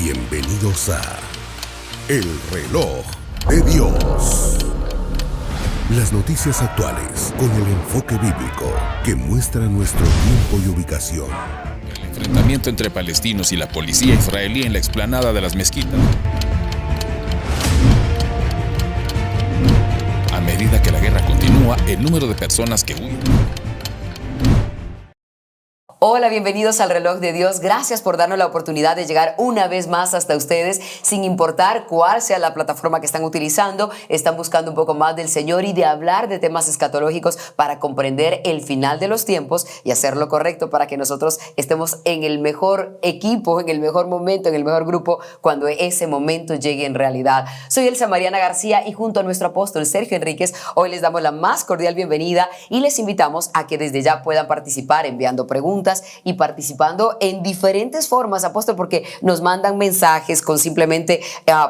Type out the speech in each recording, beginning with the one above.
Bienvenidos a El Reloj de Dios. Las noticias actuales con el enfoque bíblico que muestra nuestro tiempo y ubicación. El enfrentamiento entre palestinos y la policía israelí en la explanada de las mezquitas. A medida que la guerra continúa, el número de personas que huyen. Hola, bienvenidos al Reloj de Dios. Gracias por darnos la oportunidad de llegar una vez más hasta ustedes, sin importar cuál sea la plataforma que están utilizando. Están buscando un poco más del Señor y de hablar de temas escatológicos para comprender el final de los tiempos y hacer lo correcto para que nosotros estemos en el mejor equipo, en el mejor momento, en el mejor grupo, cuando ese momento llegue en realidad. Soy Elsa Mariana García y junto a nuestro apóstol Sergio Enríquez, hoy les damos la más cordial bienvenida y les invitamos a que desde ya puedan participar enviando preguntas y participando en diferentes formas, apóstol, porque nos mandan mensajes con simplemente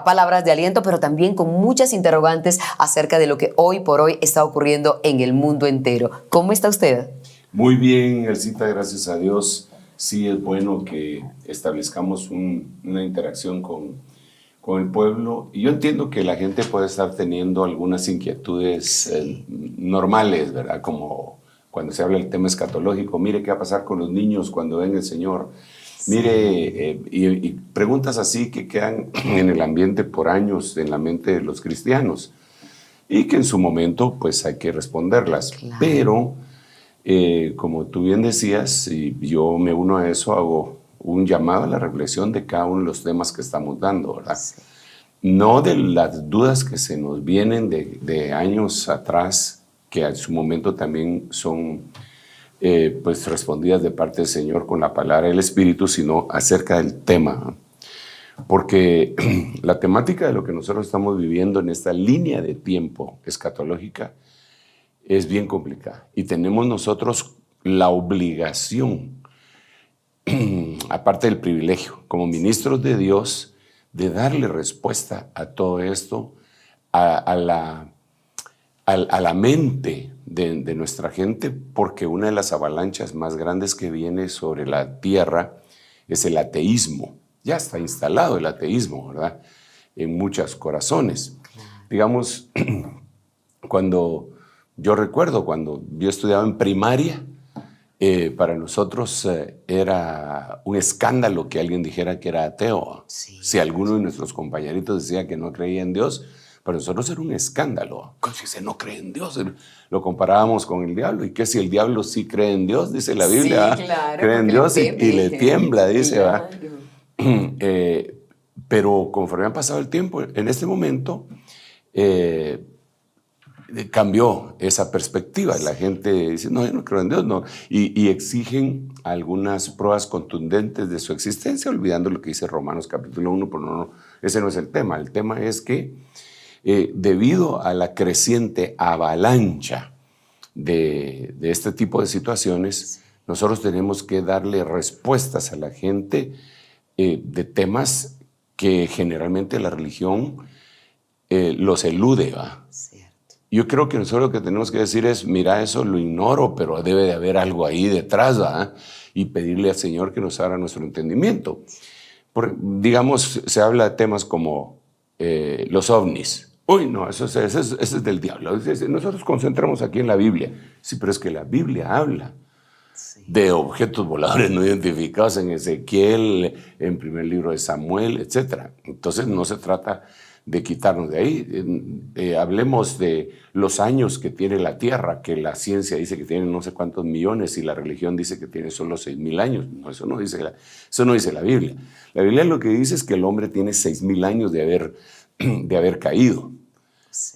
palabras de aliento, pero también con muchas interrogantes acerca de lo que hoy por hoy está ocurriendo en el mundo entero. ¿Cómo está usted? Muy bien, Elcita, gracias a Dios. Sí es bueno que establezcamos una interacción con el pueblo. Y yo entiendo que la gente puede estar teniendo algunas inquietudes normales, ¿verdad? Como cuando se habla del tema escatológico, mire qué va a pasar con los niños cuando ven el Señor. Mire, y preguntas así que quedan en el ambiente por años en la mente de los cristianos y que en su momento pues hay que responderlas. Claro. Pero, como tú bien decías, y yo me uno a eso, hago un llamado a la reflexión de cada uno de los temas que estamos dando, ¿verdad? Sí. No de las dudas que se nos vienen de años atrás, que en su momento también son pues respondidas de parte del Señor con la palabra del Espíritu, sino acerca del tema. Porque la temática de lo que nosotros estamos viviendo en esta línea de tiempo escatológica es bien complicada. Y tenemos nosotros la obligación, aparte del privilegio, como ministros de Dios, de darle respuesta a todo esto, a la mente de nuestra gente, porque una de las avalanchas más grandes que viene sobre la tierra es el ateísmo. Ya está instalado el ateísmo, ¿verdad? En muchos corazones. Digamos, yo recuerdo cuando yo estudiaba en primaria, para nosotros era un escándalo que alguien dijera que era ateo. Sí, si alguno de nuestros compañeritos decía que no creía en Dios, para nosotros era un escándalo. Si se no cree en Dios, lo comparábamos con el diablo. ¿Y qué si el diablo sí cree en Dios? Dice la Biblia. Sí, claro, cree en Dios y le tiembla, dice. Claro. Pero conforme ha pasado el tiempo, en este momento cambió esa perspectiva. La gente dice, no, yo no creo en Dios, no. Y exigen algunas pruebas contundentes de su existencia, olvidando lo que dice Romanos capítulo 1, pero no, ese no es el tema. El tema es que debido a la creciente avalancha de este tipo de situaciones, nosotros tenemos que darle respuestas a la gente de temas que generalmente la religión los elude, ¿va? Yo creo que nosotros lo que tenemos que decir es, mira, eso lo ignoro, pero debe de haber algo ahí detrás, ¿va? Y pedirle al Señor que nos abra nuestro entendimiento. Digamos, se habla de temas como los ovnis. Uy, no, eso es del diablo. Nosotros concentramos aquí en la Biblia. Sí, pero es que la Biblia habla de objetos voladores no identificados en Ezequiel, en primer libro de Samuel, etc. Entonces no se trata de quitarnos de ahí. Hablemos de los años que tiene la Tierra, que la ciencia dice que tiene no sé cuántos millones y la religión dice que tiene solo 6,000 años. No, eso no dice la Biblia. La Biblia lo que dice es que el hombre tiene 6,000 años de haber caído,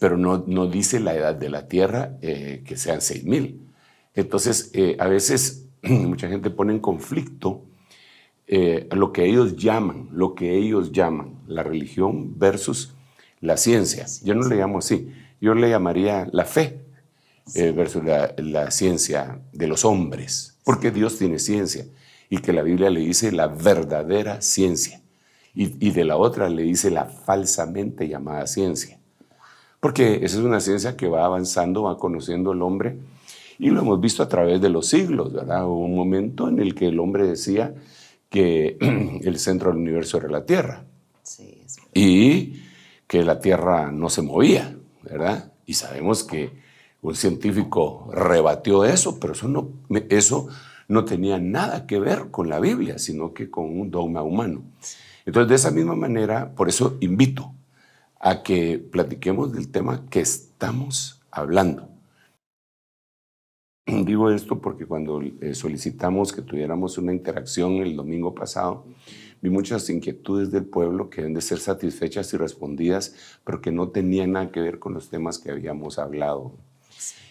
pero no dice la edad de la Tierra que sean 6,000. Entonces, a veces mucha gente pone en conflicto lo que ellos llaman la religión versus la ciencia. Yo no le llamo así, yo le llamaría la fe versus la ciencia de los hombres, porque Dios tiene ciencia y que la Biblia le dice la verdadera ciencia y de la otra le dice la falsamente llamada ciencia, porque esa es una ciencia que va avanzando, va conociendo al hombre y lo hemos visto a través de los siglos, ¿verdad? Hubo un momento en el que el hombre decía que el centro del universo era la Tierra. Sí, es verdad. Y que la Tierra no se movía, ¿verdad? Y sabemos que un científico rebatió eso, pero eso no tenía nada que ver con la Biblia, sino que con un dogma humano. Entonces, de esa misma manera, por eso invito a que platiquemos del tema que estamos hablando. Digo esto porque cuando solicitamos que tuviéramos una interacción el domingo pasado, vi muchas inquietudes del pueblo que deben de ser satisfechas y respondidas, pero que no tenían nada que ver con los temas que habíamos hablado.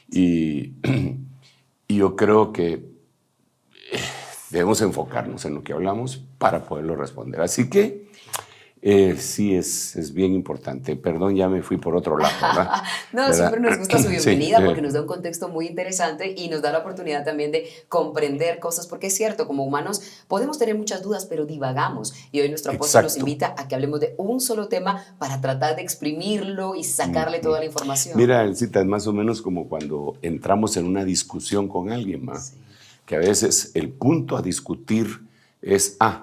Y yo creo que debemos enfocarnos en lo que hablamos para poderlo responder. Así que sí es bien importante. Perdón, ya me fui por otro lado, ¿verdad? No, ¿verdad? siempre nos gusta su bienvenida Sí, porque nos da un contexto muy interesante y nos da la oportunidad también de comprender cosas, porque es cierto, como humanos podemos tener muchas dudas, pero divagamos. Y hoy nuestro apóstol nos invita a que hablemos de un solo tema para tratar de exprimirlo y sacarle toda la información. Mira, Elcita, es más o menos como cuando entramos en una discusión con alguien más, sí, que a veces el punto a discutir es A.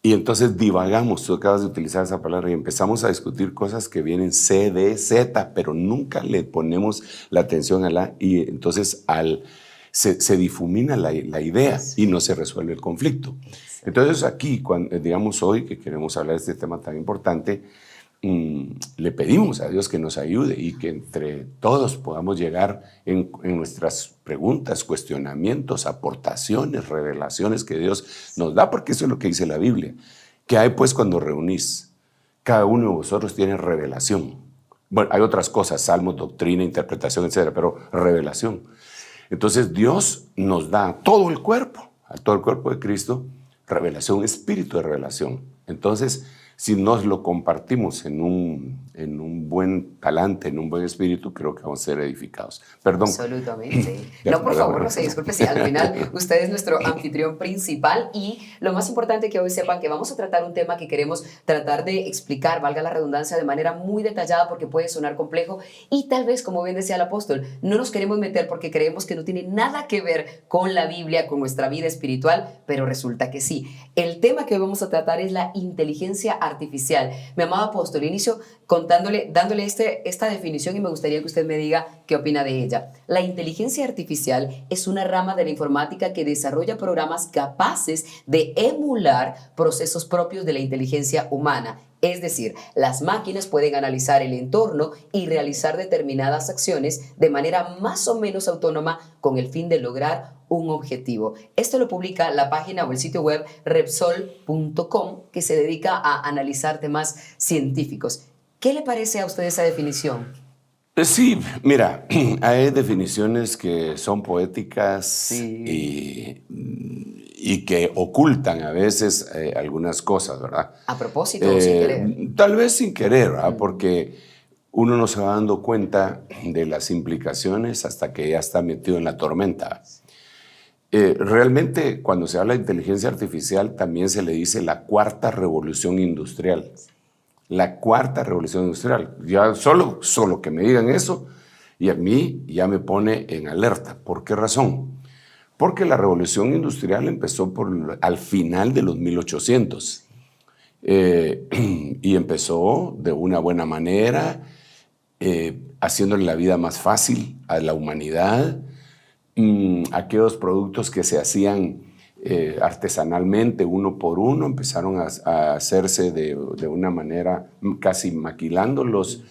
Y entonces divagamos, tú acabas de utilizar esa palabra, y empezamos a discutir cosas que vienen C, D, Z, pero nunca le ponemos la atención a la, y entonces se difumina la idea y no se resuelve el conflicto. Entonces aquí, digamos hoy que queremos hablar de este tema tan importante, le pedimos a Dios que nos ayude y que entre todos podamos llegar en nuestras preguntas, cuestionamientos, aportaciones, revelaciones que Dios nos da, porque eso es lo que dice la Biblia. ¿Qué hay pues cuando reunís? Cada uno de vosotros tiene revelación. Bueno, hay otras cosas, salmos, doctrina, interpretación, etcétera, pero revelación. Entonces Dios nos da a todo el cuerpo de Cristo, revelación, espíritu de revelación. Entonces, si nos lo compartimos en un buen talante, en un buen espíritu, creo que vamos a ser edificados. Perdón. Absolutamente. No, por favor, no se disculpe si al final usted es nuestro anfitrión principal, y lo más importante que hoy sepan que vamos a tratar un tema que queremos tratar de explicar, valga la redundancia, de manera muy detallada, porque puede sonar complejo y tal vez, como bien decía el apóstol, no nos queremos meter porque creemos que no tiene nada que ver con la Biblia, con nuestra vida espiritual, pero resulta que sí. El tema que hoy vamos a tratar es la inteligencia artificial. Mi amado apóstol, inicio dándole esta definición y me gustaría que usted me diga qué opina de ella. La inteligencia artificial es una rama de la informática que desarrolla programas capaces de emular procesos propios de la inteligencia humana. Es decir, las máquinas pueden analizar el entorno y realizar determinadas acciones de manera más o menos autónoma con el fin de lograr un objetivo. Esto lo publica la página o el sitio web Repsol.com, que se dedica a analizar temas científicos. ¿Qué le parece a usted esa definición? Sí, mira, hay definiciones que son poéticas, sí, y que ocultan a veces algunas cosas, ¿verdad? A propósito o sin querer. Tal vez sin querer, ¿verdad? Porque uno no se va dando cuenta de las implicaciones hasta que ya está metido en la tormenta. Realmente, cuando se habla de inteligencia artificial, también se le dice la cuarta revolución industrial. La cuarta revolución industrial. Ya solo que me digan eso, y a mí ya me pone en alerta. ¿Por qué razón? Porque la revolución industrial empezó al final de los 1800. Y empezó de una buena manera, haciéndole la vida más fácil a la humanidad. Aquellos productos que se hacían artesanalmente, uno por uno, empezaron a hacerse de una manera casi maquilándolos,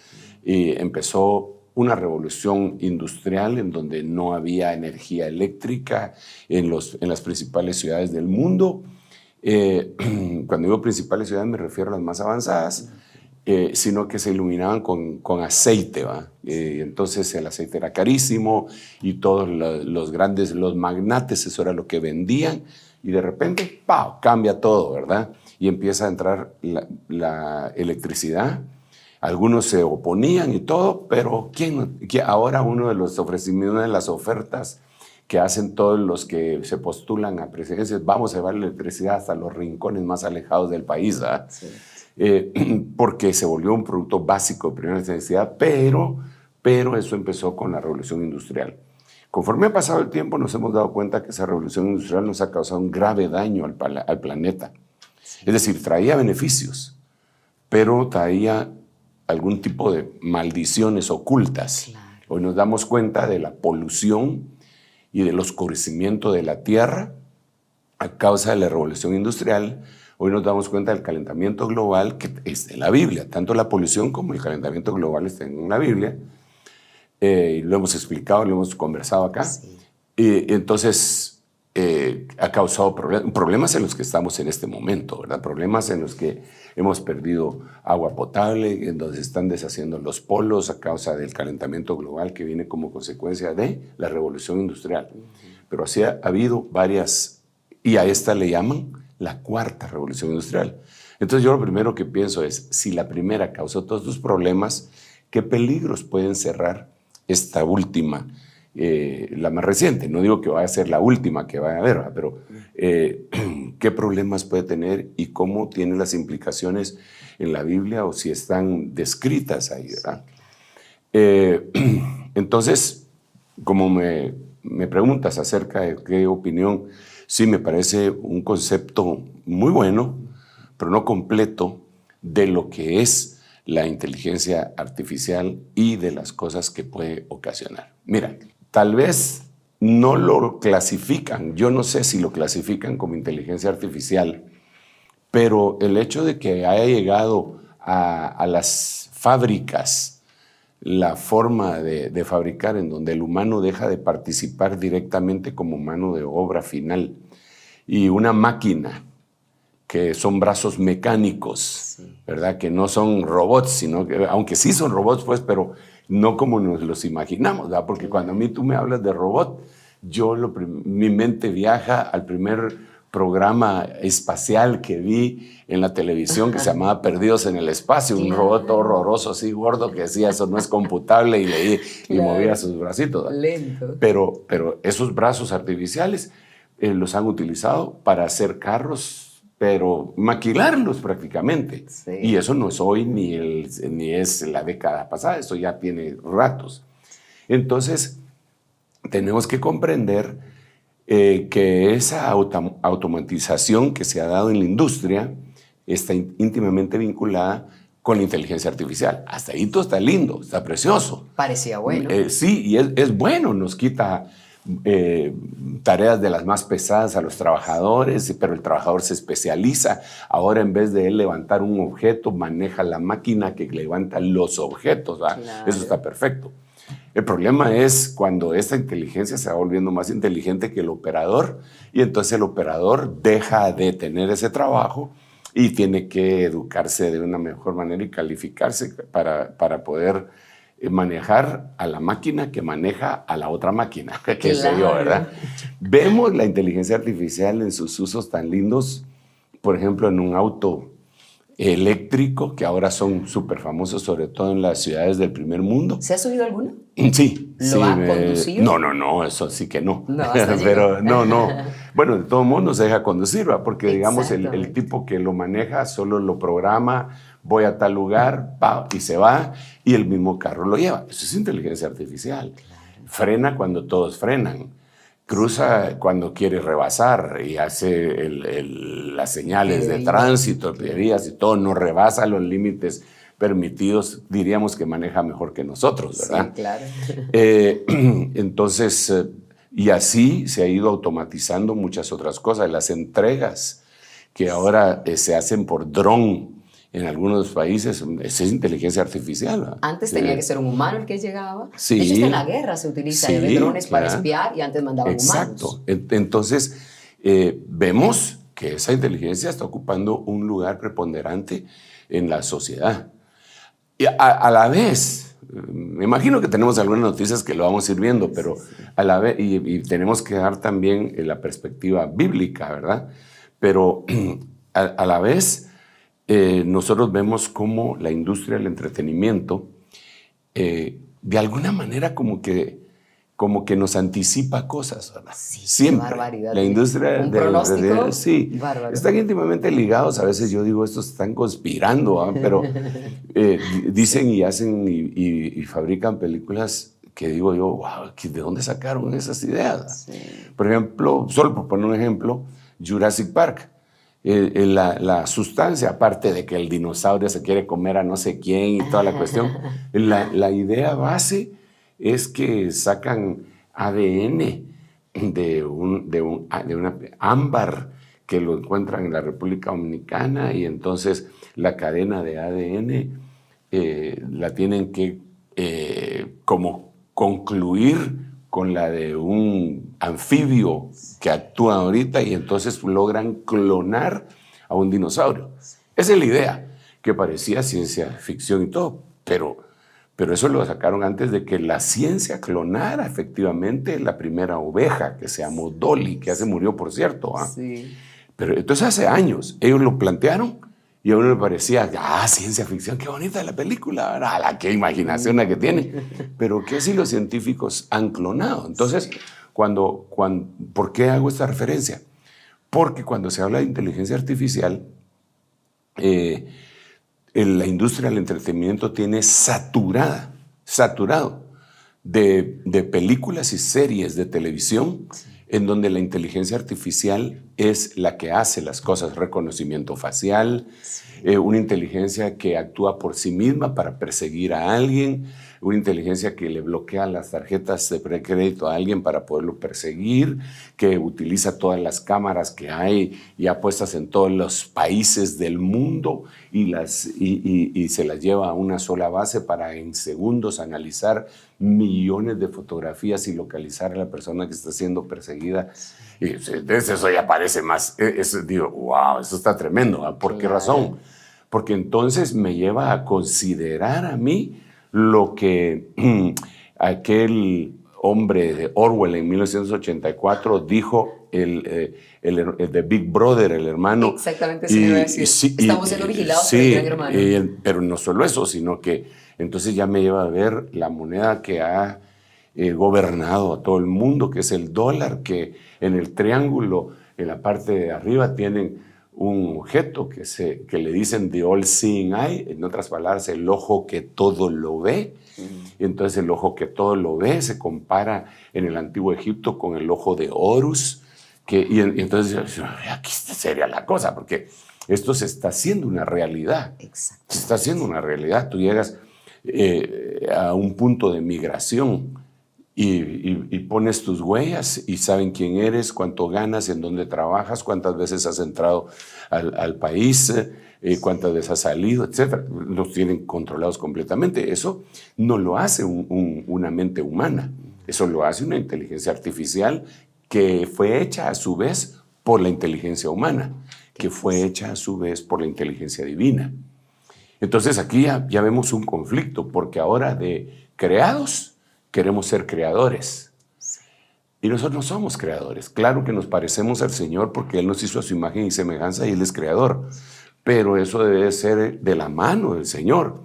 y empezó una revolución industrial en donde no había energía eléctrica en las principales ciudades del mundo. Cuando digo principales ciudades me refiero a las más avanzadas, sino que se iluminaban con aceite, ¿va? Entonces el aceite era carísimo y todos los magnates, eso era lo que vendían, y de repente, ¡pau!, cambia todo, ¿verdad? Y empieza a entrar la electricidad. Algunos se oponían y todo, pero ahora uno de los ofrecimientos, una de las ofertas que hacen todos los que se postulan a presidencias, vamos a llevar la electricidad hasta los rincones más alejados del país, ¿verdad? Sí. Porque se volvió un producto básico de primera necesidad, pero eso empezó con la revolución industrial. Conforme ha pasado el tiempo, nos hemos dado cuenta que esa revolución industrial nos ha causado un grave daño al planeta. Es decir, traía beneficios, pero traía algún tipo de maldiciones ocultas. Claro. Hoy nos damos cuenta de la polución y del oscurecimiento de la tierra a causa de la revolución industrial. Hoy nos damos cuenta del calentamiento global que está en la Biblia. Tanto la polución como el calentamiento global están en la Biblia. Lo hemos explicado, lo hemos conversado acá. Sí. Entonces, ha causado problemas en los que estamos en este momento, ¿verdad? Problemas en los que hemos perdido agua potable, en donde se están deshaciendo los polos a causa del calentamiento global que viene como consecuencia de la revolución industrial. Pero así ha habido varias, y a esta le llaman la cuarta revolución industrial. Entonces yo lo primero que pienso es, si la primera causó todos estos problemas, ¿qué peligros pueden cerrar esta última, la más reciente? No digo que vaya a ser la última que vaya a haber, pero ¿qué problemas puede tener y cómo tiene las implicaciones en la Biblia o si están descritas ahí, ¿verdad? Entonces, como me preguntas acerca de qué opinión, sí me parece un concepto muy bueno, pero no completo, de lo que es la inteligencia artificial y de las cosas que puede ocasionar. Mira, tal vez no lo clasifican, yo no sé si lo clasifican como inteligencia artificial, pero el hecho de que haya llegado a las fábricas la forma de fabricar en donde el humano deja de participar directamente como mano de obra final y una máquina que son brazos mecánicos, sí, ¿verdad? Que no son robots, sino que, aunque sí son robots, pues, pero no como nos los imaginamos, ¿verdad? Porque cuando a mí tú me hablas de robot, mi mente viaja al primer programa espacial que vi en la televisión que se llamaba Perdidos en el Espacio, un robot horroroso así gordo que decía eso no es computable y movía sus bracitos. Lento. Pero esos brazos artificiales los han utilizado para hacer carros, pero maquilarlos prácticamente. Sí. Y eso no es hoy ni es la década pasada, eso ya tiene ratos. Entonces, tenemos que comprender que esa automatización que se ha dado en la industria está íntimamente vinculada con la inteligencia artificial. Hasta ahí todo está lindo, está precioso. Parecía bueno. Sí, y es bueno, nos quita tareas de las más pesadas a los trabajadores, pero el trabajador se especializa. Ahora, en vez de él levantar un objeto, maneja la máquina que levanta los objetos. Claro. Eso está perfecto. El problema es cuando esta inteligencia se va volviendo más inteligente que el operador y entonces el operador deja de tener ese trabajo y tiene que educarse de una mejor manera y calificarse para poder manejar a la máquina que maneja a la otra máquina, que sé yo, ¿verdad? Vemos la inteligencia artificial en sus usos tan lindos, por ejemplo, en un auto eléctrico, que ahora son súper famosos, sobre todo en las ciudades del primer mundo. ¿Se ha subido alguno? Sí. ¿Lo ha conducido? No, eso sí que no. Pero no. Bueno, de todo modo se deja conducir, ¿va? Porque digamos el tipo que lo maneja solo lo programa, voy a tal lugar, y se va, y el mismo carro lo lleva. Eso es inteligencia artificial. Claro. Frena cuando todos frenan. Cruza cuando quiere rebasar y hace las señales de tránsito, vías y todo, no rebasa los límites permitidos, diríamos que maneja mejor que nosotros, ¿verdad? Sí, claro. Entonces, y así se ha ido automatizando muchas otras cosas. Las entregas que ahora se hacen por dron en algunos países, es inteligencia artificial, ¿verdad? Antes tenía que ser un humano el que llegaba. Sí, de hecho, hasta en la guerra se utiliza drones para espiar y antes mandaban humanos. Exacto. Entonces, vemos que esa inteligencia está ocupando un lugar preponderante en la sociedad. Y a la vez, me imagino que tenemos algunas noticias que lo vamos a ir viendo, pero a la vez, y tenemos que dar también la perspectiva bíblica, ¿verdad? Pero a la vez, nosotros vemos cómo la industria del entretenimiento de alguna manera como que nos anticipa cosas, ¿verdad? Sí, siempre. Barbaridad. La industria del entretenimiento, sí, están íntimamente ligados. A veces yo digo, estos están conspirando, ¿eh? Pero dicen y hacen y fabrican películas que digo yo, wow, ¿de dónde sacaron esas ideas? Sí. Por ejemplo, solo por poner un ejemplo, Jurassic Park. La sustancia, aparte de que el dinosaurio se quiere comer a no sé quién y toda la cuestión, la idea base es que sacan ADN de una ámbar que lo encuentran en la República Dominicana, y entonces la cadena de ADN la tienen que como concluir con la de un anfibio que actúa ahorita, y entonces logran clonar a un dinosaurio. Esa es la idea, que parecía ciencia ficción y todo, pero eso lo sacaron antes de que la ciencia clonara efectivamente la primera oveja, que se llamó Dolly, que ya se murió, por cierto. Sí. Pero entonces hace años ellos lo plantearon, y a uno le parecía, ciencia ficción, qué bonita la película, ¿verdad? Qué imaginación la que tiene. Pero ¿qué si los científicos han clonado? Entonces, ¿por qué hago esta referencia? Porque cuando se habla de inteligencia artificial, la industria del entretenimiento tiene saturado de películas y series de televisión en donde la inteligencia artificial es la que hace las cosas, reconocimiento facial, una inteligencia que actúa por sí misma para perseguir a alguien, una inteligencia que le bloquea las tarjetas de precrédito a alguien para poderlo perseguir, que utiliza todas las cámaras que hay ya puestas en todos los países del mundo y se las lleva a una sola base para en segundos analizar millones de fotografías y localizar a la persona que está siendo perseguida. Y eso ya parece más, digo, wow, eso está tremendo. ¿Por qué razón? Porque entonces me lleva a considerar a mí lo que aquel hombre de Orwell en 1984 dijo, el de Big Brother, el hermano. Exactamente, eso iba a decir. Estamos siendo vigilados por el gran hermano. Pero no solo eso, sino que entonces ya me lleva a ver la moneda que ha gobernado a todo el mundo, que es el dólar, que en el triángulo, en la parte de arriba, tienen un objeto que le dicen the all-seeing eye, en otras palabras, el ojo que todo lo ve. Y entonces el ojo que todo lo ve se compara en el antiguo Egipto con el ojo de Horus, y entonces aquí sería la cosa, porque esto se está haciendo una realidad. Exacto. Se está haciendo una realidad. Tú llegas a un punto de migración y pones tus huellas y saben quién eres, cuánto ganas, en dónde trabajas, cuántas veces has entrado al país, cuántas veces has salido, etc. Los tienen controlados completamente. Eso no lo hace una mente humana. Eso lo hace una inteligencia artificial que fue hecha a su vez por la inteligencia humana, que fue hecha a su vez por la inteligencia divina. Entonces aquí ya vemos un conflicto, porque ahora de creados queremos ser creadores. Y nosotros no somos creadores. Claro que nos parecemos al Señor porque Él nos hizo a su imagen y semejanza y Él es creador. Pero eso debe ser de la mano del Señor.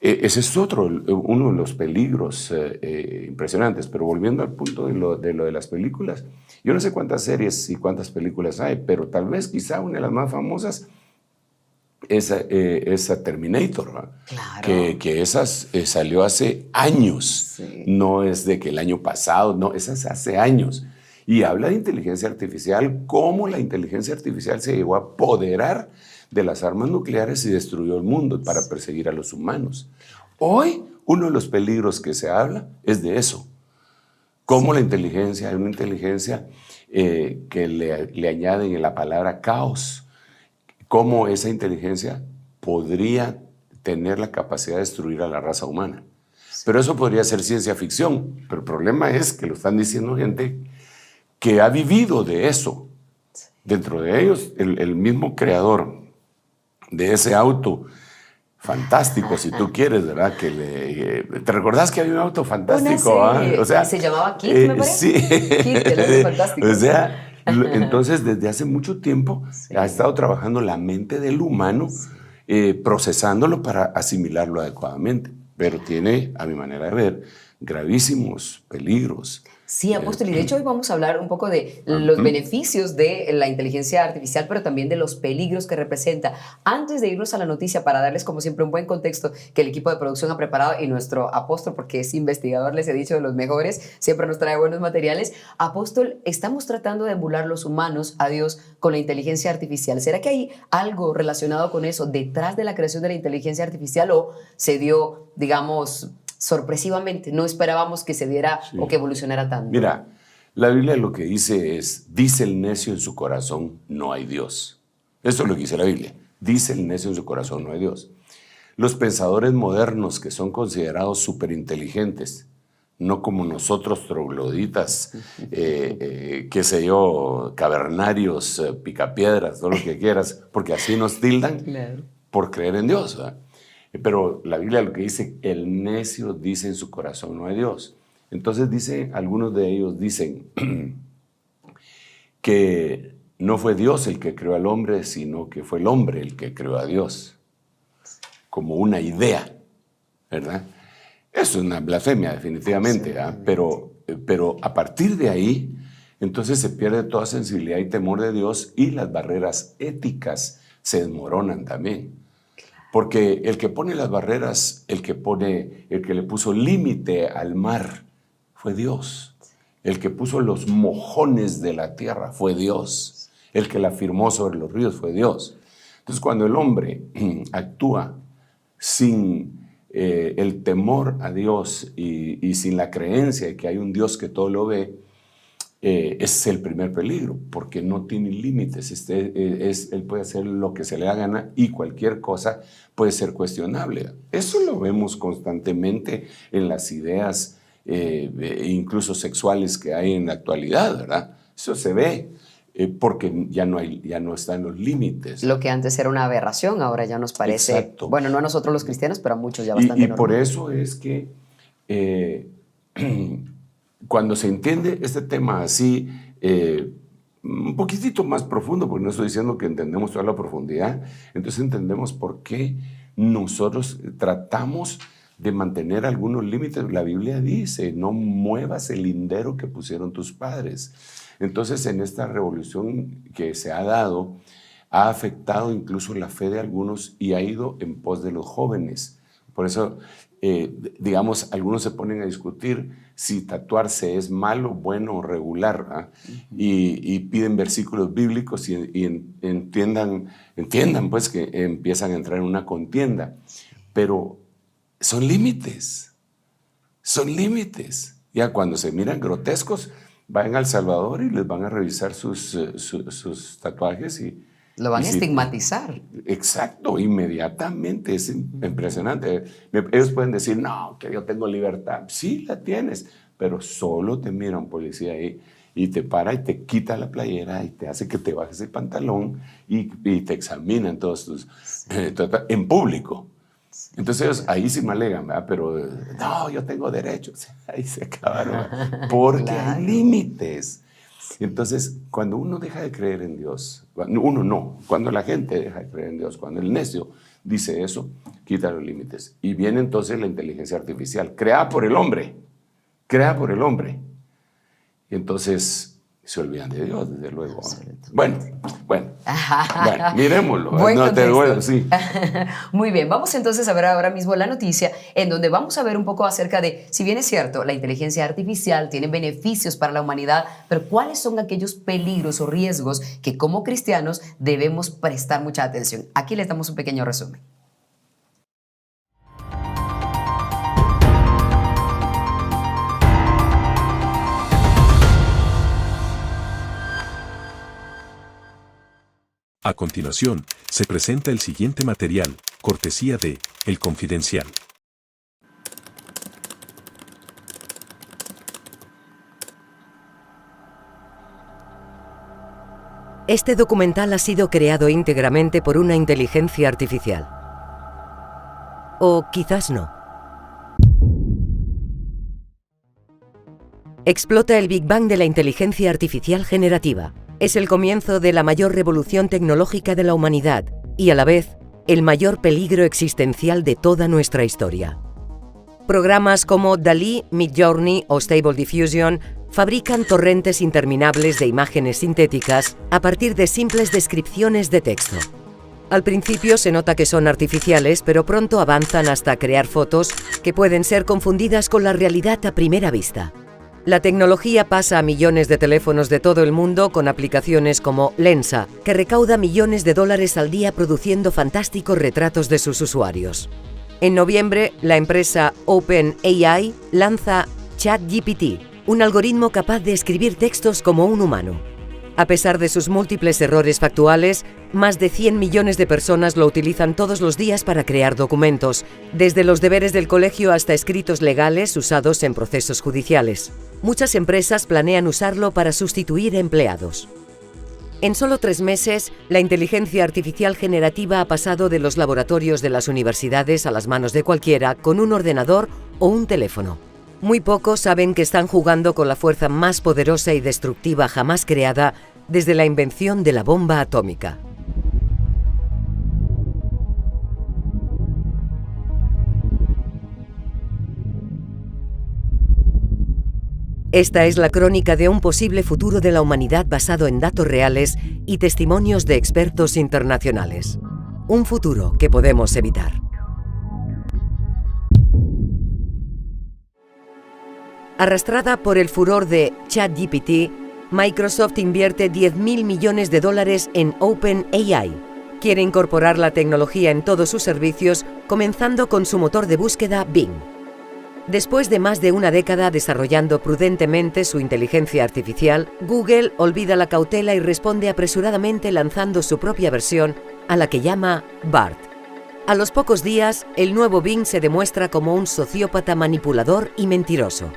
Ese es uno de los peligros impresionantes. Pero volviendo al punto de lo de las películas, yo no sé cuántas series y cuántas películas hay, pero tal vez quizá una de las más famosas esa Terminator, ¿verdad? Claro. Que esa salió hace años, Sí. No es de que el año pasado, no, esa es hace años. Y habla de inteligencia artificial, cómo la inteligencia artificial se llegó a apoderar de las armas nucleares y destruyó el mundo para perseguir a los humanos. Hoy, uno de los peligros que se habla es de eso. Cómo la inteligencia, hay una inteligencia que le añaden en la palabra caos, cómo esa inteligencia podría tener la capacidad de destruir a la raza humana. Pero eso podría ser ciencia ficción. Pero el problema es que lo están diciendo gente que ha vivido de eso. Dentro de ellos, el mismo creador de ese auto fantástico, si tú quieres, ¿verdad? ¿Te recordás que había un auto fantástico? Una serie, O sea, se llamaba Kit, me parece. Sí. Kit, el auto fantástico. O sea, entonces desde hace mucho tiempo ha estado trabajando la mente del humano, procesándolo para asimilarlo adecuadamente. Pero tiene, a mi manera de ver, gravísimos peligros Sí, apóstol, y de hecho hoy vamos a hablar un poco de los beneficios de la inteligencia artificial, pero también de los peligros que representa. Antes de irnos a la noticia, para darles como siempre un buen contexto que el equipo de producción ha preparado y nuestro apóstol, porque es investigador, les he dicho, de los mejores, siempre nos trae buenos materiales. Apóstol, estamos tratando de emular los humanos a Dios con la inteligencia artificial. ¿Será que hay algo relacionado con eso detrás de la creación de la inteligencia artificial o se dio, digamos, sorpresivamente? No esperábamos que se diera o que evolucionara tanto. Mira, la Biblia lo que dice es, dice el necio en su corazón, no hay Dios. Eso es lo que dice la Biblia. Dice el necio en su corazón, no hay Dios. Los pensadores modernos que son considerados superinteligentes, no como nosotros trogloditas, qué sé yo, cavernarios, picapiedras, todo lo que quieras, porque así nos tildan por creer en Dios, ¿verdad? Pero la Biblia lo que dice, el necio dice en su corazón, no hay Dios. Entonces dice, algunos de ellos dicen que no fue Dios el que creó al hombre, sino que fue el hombre el que creó a Dios, como una idea, ¿verdad? Eso es una blasfemia, definitivamente, ¿verdad? Pero a partir de ahí, entonces se pierde toda sensibilidad y temor de Dios y las barreras éticas se desmoronan también. Porque el que pone las barreras, el que le puso límite al mar, fue Dios. El que puso los mojones de la tierra fue Dios. El que la firmó sobre los ríos fue Dios. Entonces, cuando el hombre actúa sin el temor a Dios y sin la creencia de que hay un Dios que todo lo ve, es el primer peligro, porque no tiene límites. Él puede hacer lo que se le da gana y cualquier cosa puede ser cuestionable. Eso lo vemos constantemente en las ideas, incluso sexuales, que hay en la actualidad, ¿verdad? Eso se ve, porque ya no está en los límites. Lo que antes era una aberración, ahora ya nos parece, exacto, bueno, no a nosotros los cristianos, pero a muchos ya bastante normal. Y por eso es que cuando se entiende este tema así, un poquitito más profundo, porque no estoy diciendo que entendemos toda la profundidad, entonces entendemos por qué nosotros tratamos de mantener algunos límites. La Biblia dice, no muevas el lindero que pusieron tus padres. Entonces, en esta revolución que se ha dado, ha afectado incluso la fe de algunos y ha ido en pos de los jóvenes. Por eso, digamos, algunos se ponen a discutir si tatuarse es malo, bueno o regular, ¿verdad? Y piden versículos bíblicos y entiendan pues que empiezan a entrar en una contienda. Pero son límites, Ya cuando se miran grotescos, vayan al Salvador y les van a revisar sus tatuajes y lo van a estigmatizar. Exacto, inmediatamente. Es impresionante. Ellos pueden decir, no, que yo tengo libertad. Sí, la tienes, pero solo te mira un policía ahí y te para y te quita la playera y te hace que te bajes el pantalón y te examinan todos tus... en público. Entonces ellos ahí sí me alegan, ¿verdad? Pero no, yo tengo derechos. Ahí se acabaron. Porque claro, hay límites. Entonces, cuando uno deja de creer en Dios, cuando la gente deja de creer en Dios, cuando el necio dice eso, quita los límites. Y viene entonces la inteligencia artificial, creada por el hombre. Y entonces se olvidan de Dios, desde luego. Bueno, miremoslo. No te duele, sí. Muy bien, vamos entonces a ver ahora mismo la noticia en donde vamos a ver un poco acerca de, si bien es cierto, la inteligencia artificial tiene beneficios para la humanidad, pero cuáles son aquellos peligros o riesgos que como cristianos debemos prestar mucha atención. Aquí les damos un pequeño resumen. A continuación, se presenta el siguiente material, cortesía de El Confidencial. Este documental ha sido creado íntegramente por una inteligencia artificial. O quizás no. Explota el Big Bang de la inteligencia artificial generativa. Es el comienzo de la mayor revolución tecnológica de la humanidad y a la vez el mayor peligro existencial de toda nuestra historia. Programas como DALL-E, Midjourney o Stable Diffusion fabrican torrentes interminables de imágenes sintéticas a partir de simples descripciones de texto. Al principio se nota que son artificiales, pero pronto avanzan hasta crear fotos que pueden ser confundidas con la realidad a primera vista. La tecnología pasa a millones de teléfonos de todo el mundo con aplicaciones como Lensa, que recauda millones de dólares al día produciendo fantásticos retratos de sus usuarios. En noviembre, la empresa OpenAI lanza ChatGPT, un algoritmo capaz de escribir textos como un humano. A pesar de sus múltiples errores factuales, más de 100 millones de personas lo utilizan todos los días para crear documentos, desde los deberes del colegio hasta escritos legales usados en procesos judiciales. Muchas empresas planean usarlo para sustituir empleados. En solo 3 meses, la inteligencia artificial generativa ha pasado de los laboratorios de las universidades a las manos de cualquiera con un ordenador o un teléfono. Muy pocos saben que están jugando con la fuerza más poderosa y destructiva jamás creada desde la invención de la bomba atómica. Esta es la crónica de un posible futuro de la humanidad basado en datos reales y testimonios de expertos internacionales. Un futuro que podemos evitar. Arrastrada por el furor de ChatGPT, Microsoft invierte $10.000 millones en OpenAI. Quiere incorporar la tecnología en todos sus servicios, comenzando con su motor de búsqueda Bing. Después de más de una década desarrollando prudentemente su inteligencia artificial, Google olvida la cautela y responde apresuradamente lanzando su propia versión, a la que llama BART. A los pocos días, el nuevo Bing se demuestra como un sociópata manipulador y mentiroso.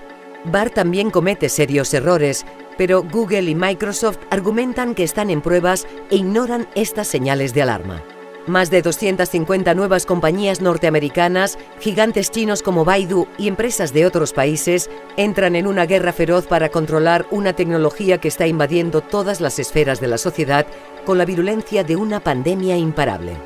BART también comete serios errores, pero Google y Microsoft argumentan que están en pruebas e ignoran estas señales de alarma. Más de 250 nuevas compañías norteamericanas, gigantes chinos como Baidu y empresas de otros países entran en una guerra feroz para controlar una tecnología que está invadiendo todas las esferas de la sociedad con la virulencia de una pandemia imparable.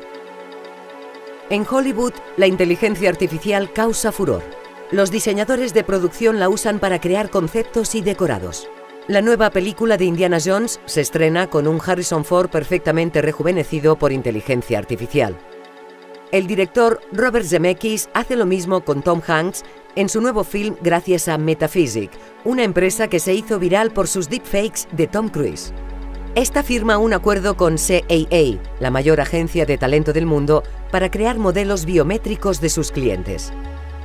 En Hollywood, la inteligencia artificial causa furor. Los diseñadores de producción la usan para crear conceptos y decorados. La nueva película de Indiana Jones se estrena con un Harrison Ford perfectamente rejuvenecido por inteligencia artificial. El director Robert Zemeckis hace lo mismo con Tom Hanks en su nuevo film gracias a Metaphysic, una empresa que se hizo viral por sus deepfakes de Tom Cruise. Esta firma un acuerdo con CAA, la mayor agencia de talento del mundo, para crear modelos biométricos de sus clientes.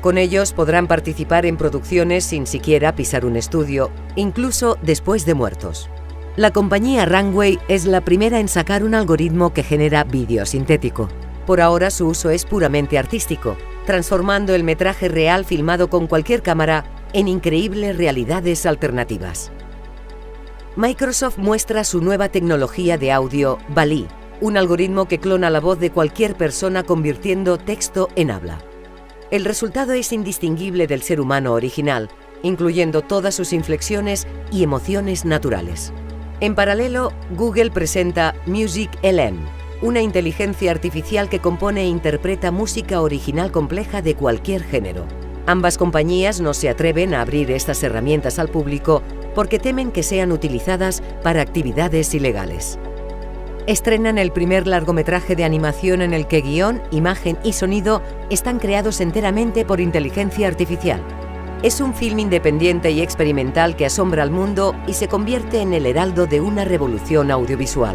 Con ellos podrán participar en producciones sin siquiera pisar un estudio, incluso después de muertos. La compañía Runway es la primera en sacar un algoritmo que genera vídeo sintético. Por ahora su uso es puramente artístico, transformando el metraje real filmado con cualquier cámara en increíbles realidades alternativas. Microsoft muestra su nueva tecnología de audio DALL-E, un algoritmo que clona la voz de cualquier persona convirtiendo texto en habla. El resultado es indistinguible del ser humano original, incluyendo todas sus inflexiones y emociones naturales. En paralelo, Google presenta MusicLM, una inteligencia artificial que compone e interpreta música original compleja de cualquier género. Ambas compañías no se atreven a abrir estas herramientas al público porque temen que sean utilizadas para actividades ilegales. Estrenan el primer largometraje de animación en el que guión, imagen y sonido están creados enteramente por inteligencia artificial. Es un film independiente y experimental que asombra al mundo y se convierte en el heraldo de una revolución audiovisual.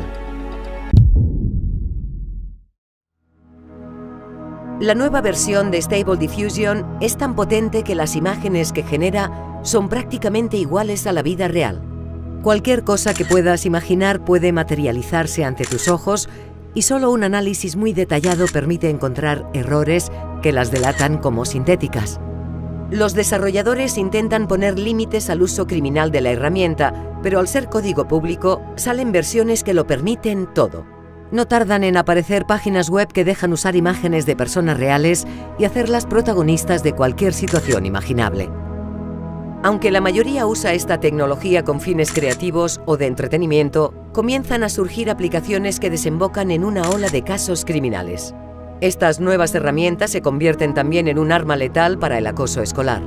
La nueva versión de Stable Diffusion es tan potente que las imágenes que genera son prácticamente iguales a la vida real. Cualquier cosa que puedas imaginar puede materializarse ante tus ojos y solo un análisis muy detallado permite encontrar errores que las delatan como sintéticas. Los desarrolladores intentan poner límites al uso criminal de la herramienta, pero al ser código público, salen versiones que lo permiten todo. No tardan en aparecer páginas web que dejan usar imágenes de personas reales y hacerlas protagonistas de cualquier situación imaginable. Aunque la mayoría usa esta tecnología con fines creativos o de entretenimiento, comienzan a surgir aplicaciones que desembocan en una ola de casos criminales. Estas nuevas herramientas se convierten también en un arma letal para el acoso escolar.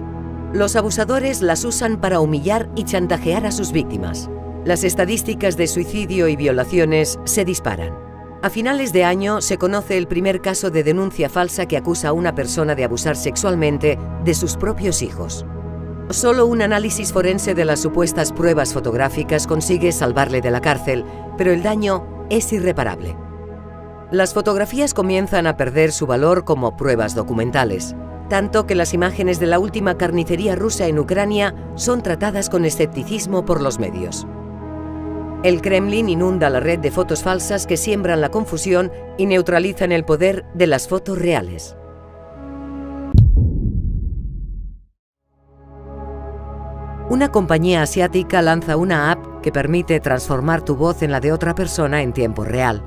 Los abusadores las usan para humillar y chantajear a sus víctimas. Las estadísticas de suicidio y violaciones se disparan. A finales de año se conoce el primer caso de denuncia falsa que acusa a una persona de abusar sexualmente de sus propios hijos. Solo un análisis forense de las supuestas pruebas fotográficas consigue salvarle de la cárcel, pero el daño es irreparable. Las fotografías comienzan a perder su valor como pruebas documentales, tanto que las imágenes de la última carnicería rusa en Ucrania son tratadas con escepticismo por los medios. El Kremlin inunda la red de fotos falsas que siembran la confusión y neutralizan el poder de las fotos reales. Una compañía asiática lanza una app que permite transformar tu voz en la de otra persona en tiempo real.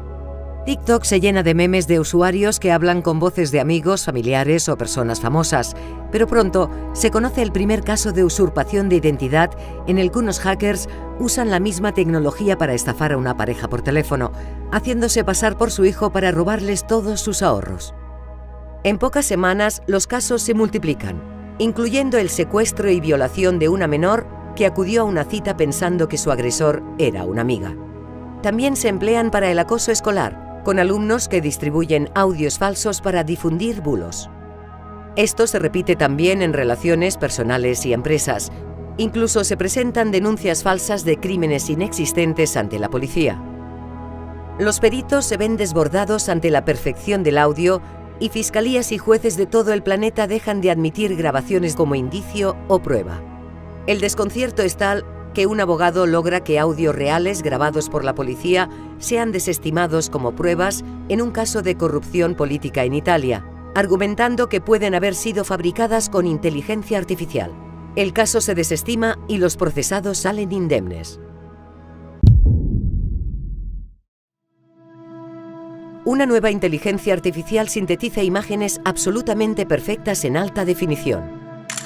TikTok se llena de memes de usuarios que hablan con voces de amigos, familiares o personas famosas, pero pronto se conoce el primer caso de usurpación de identidad en el que unos hackers usan la misma tecnología para estafar a una pareja por teléfono, haciéndose pasar por su hijo para robarles todos sus ahorros. En pocas semanas, los casos se multiplican, incluyendo el secuestro y violación de una menor que acudió a una cita pensando que su agresor era una amiga. También se emplean para el acoso escolar, con alumnos que distribuyen audios falsos para difundir bulos. Esto se repite también en relaciones personales y empresas. Incluso se presentan denuncias falsas de crímenes inexistentes ante la policía. Los peritos se ven desbordados ante la perfección del audio y fiscalías y jueces de todo el planeta dejan de admitir grabaciones como indicio o prueba. El desconcierto es tal que un abogado logra que audios reales grabados por la policía sean desestimados como pruebas en un caso de corrupción política en Italia, argumentando que pueden haber sido fabricadas con inteligencia artificial. El caso se desestima y los procesados salen indemnes. Una nueva inteligencia artificial sintetiza imágenes absolutamente perfectas en alta definición.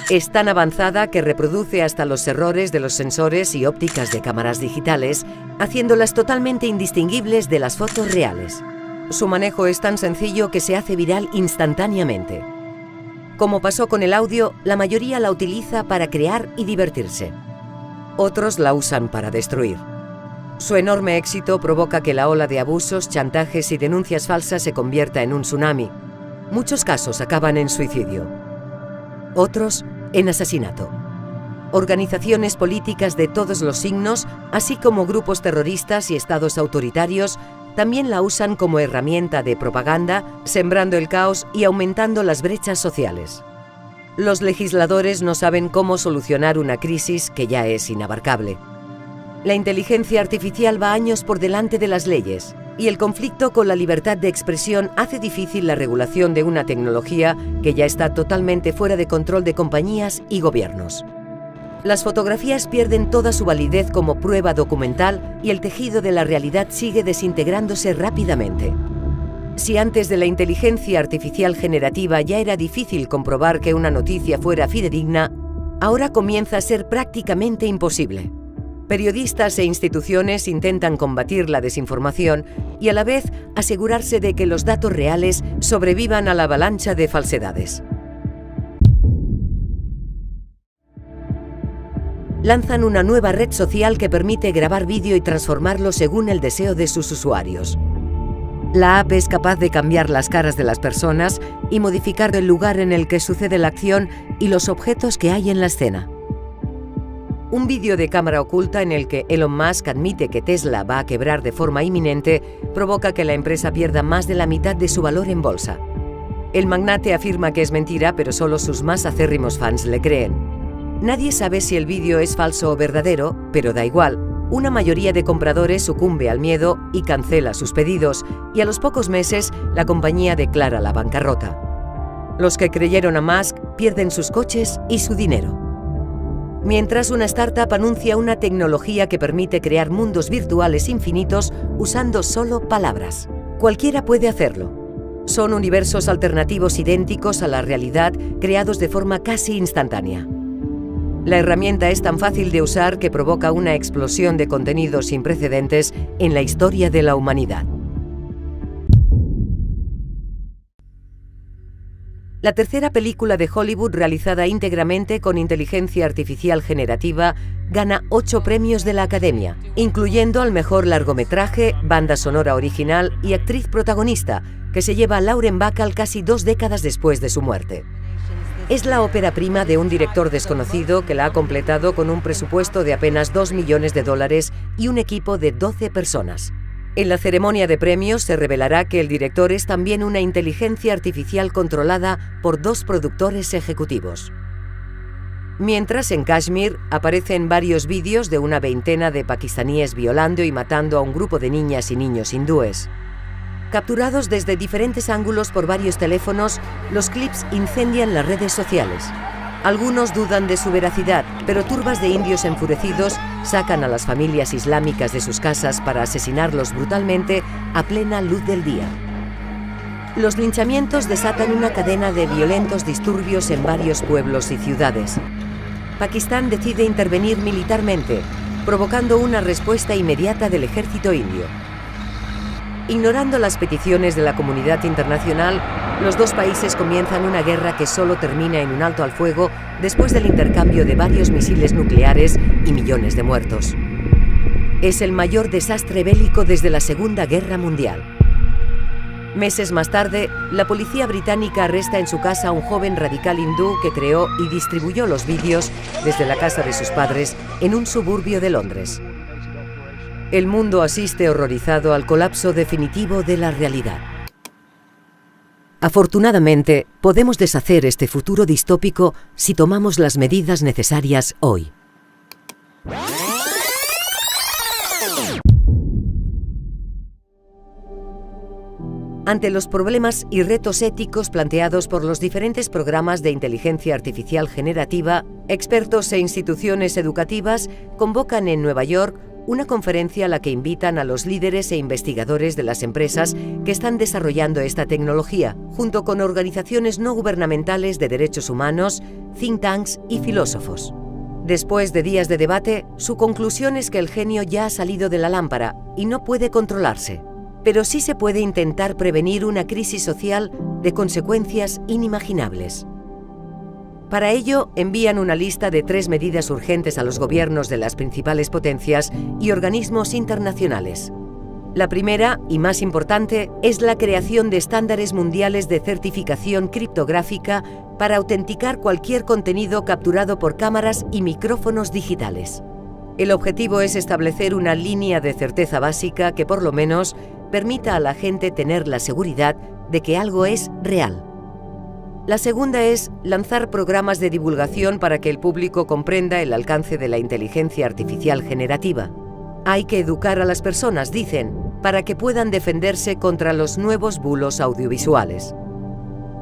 Es tan avanzada que reproduce hasta los errores de los sensores y ópticas de cámaras digitales, haciéndolas totalmente indistinguibles de las fotos reales. Su manejo es tan sencillo que se hace viral instantáneamente. Como pasó con el audio, la mayoría la utiliza para crear y divertirse. Otros la usan para destruir. Su enorme éxito provoca que la ola de abusos, chantajes y denuncias falsas se convierta en un tsunami. Muchos casos acaban en suicidio. Otros en asesinato. Organizaciones políticas de todos los signos, así como grupos terroristas y estados autoritarios, también la usan como herramienta de propaganda, sembrando el caos y aumentando las brechas sociales. Los legisladores no saben cómo solucionar una crisis que ya es inabarcable. La inteligencia artificial va años por delante de las leyes, y el conflicto con la libertad de expresión hace difícil la regulación de una tecnología que ya está totalmente fuera de control de compañías y gobiernos. Las fotografías pierden toda su validez como prueba documental y el tejido de la realidad sigue desintegrándose rápidamente. Si antes de la inteligencia artificial generativa ya era difícil comprobar que una noticia fuera fidedigna, ahora comienza a ser prácticamente imposible. Periodistas e instituciones intentan combatir la desinformación y a la vez asegurarse de que los datos reales sobrevivan a la avalancha de falsedades. Lanzan una nueva red social que permite grabar vídeo y transformarlo según el deseo de sus usuarios. La app es capaz de cambiar las caras de las personas y modificar el lugar en el que sucede la acción y los objetos que hay en la escena. Un vídeo de cámara oculta en el que Elon Musk admite que Tesla va a quebrar de forma inminente provoca que la empresa pierda más de la mitad de su valor en bolsa. El magnate afirma que es mentira, pero solo sus más acérrimos fans le creen. Nadie sabe si el vídeo es falso o verdadero, pero da igual. Una mayoría de compradores sucumbe al miedo y cancela sus pedidos, y a los pocos meses la compañía declara la bancarrota. Los que creyeron a Musk pierden sus coches y su dinero. Mientras una startup anuncia una tecnología que permite crear mundos virtuales infinitos usando solo palabras. Cualquiera puede hacerlo. Son universos alternativos idénticos a la realidad creados de forma casi instantánea. La herramienta es tan fácil de usar que provoca una explosión de contenidos sin precedentes en la historia de la humanidad. La tercera película de Hollywood realizada íntegramente con inteligencia artificial generativa gana 8 premios de la Academia, incluyendo al mejor largometraje, banda sonora original y actriz protagonista, que se lleva a Lauren Bacall casi 2 décadas después de su muerte. Es la ópera prima de un director desconocido que la ha completado con un presupuesto de apenas $2 millones y un equipo de 12 personas. En la ceremonia de premios se revelará que el director es también una inteligencia artificial controlada por 2 productores ejecutivos. Mientras, en Kashmir aparecen varios vídeos de una veintena de pakistaníes violando y matando a un grupo de niñas y niños hindúes. Capturados desde diferentes ángulos por varios teléfonos, los clips incendian las redes sociales. Algunos dudan de su veracidad, pero turbas de indios enfurecidos sacan a las familias islámicas de sus casas para asesinarlos brutalmente a plena luz del día. Los linchamientos desatan una cadena de violentos disturbios en varios pueblos y ciudades. Pakistán decide intervenir militarmente, provocando una respuesta inmediata del ejército indio. Ignorando las peticiones de la comunidad internacional, los 2 países comienzan una guerra que solo termina en un alto al fuego después del intercambio de varios misiles nucleares y millones de muertos. Es el mayor desastre bélico desde la Segunda Guerra Mundial. Meses más tarde, la policía británica arresta en su casa a un joven radical hindú que creó y distribuyó los vídeos desde la casa de sus padres en un suburbio de Londres. El mundo asiste horrorizado al colapso definitivo de la realidad. Afortunadamente, podemos deshacer este futuro distópico si tomamos las medidas necesarias hoy. Ante los problemas y retos éticos planteados por los diferentes programas de inteligencia artificial generativa, expertos e instituciones educativas convocan en Nueva York una conferencia a la que invitan a los líderes e investigadores de las empresas que están desarrollando esta tecnología, junto con organizaciones no gubernamentales de derechos humanos, think tanks y filósofos. Después de días de debate, su conclusión es que el genio ya ha salido de la lámpara y no puede controlarse, pero sí se puede intentar prevenir una crisis social de consecuencias inimaginables. Para ello, envían una lista de 3 medidas urgentes a los gobiernos de las principales potencias y organismos internacionales. La primera, y más importante, es la creación de estándares mundiales de certificación criptográfica para autenticar cualquier contenido capturado por cámaras y micrófonos digitales. El objetivo es establecer una línea de certeza básica que, por lo menos, permita a la gente tener la seguridad de que algo es real. La segunda es lanzar programas de divulgación para que el público comprenda el alcance de la inteligencia artificial generativa. Hay que educar a las personas, dicen, para que puedan defenderse contra los nuevos bulos audiovisuales.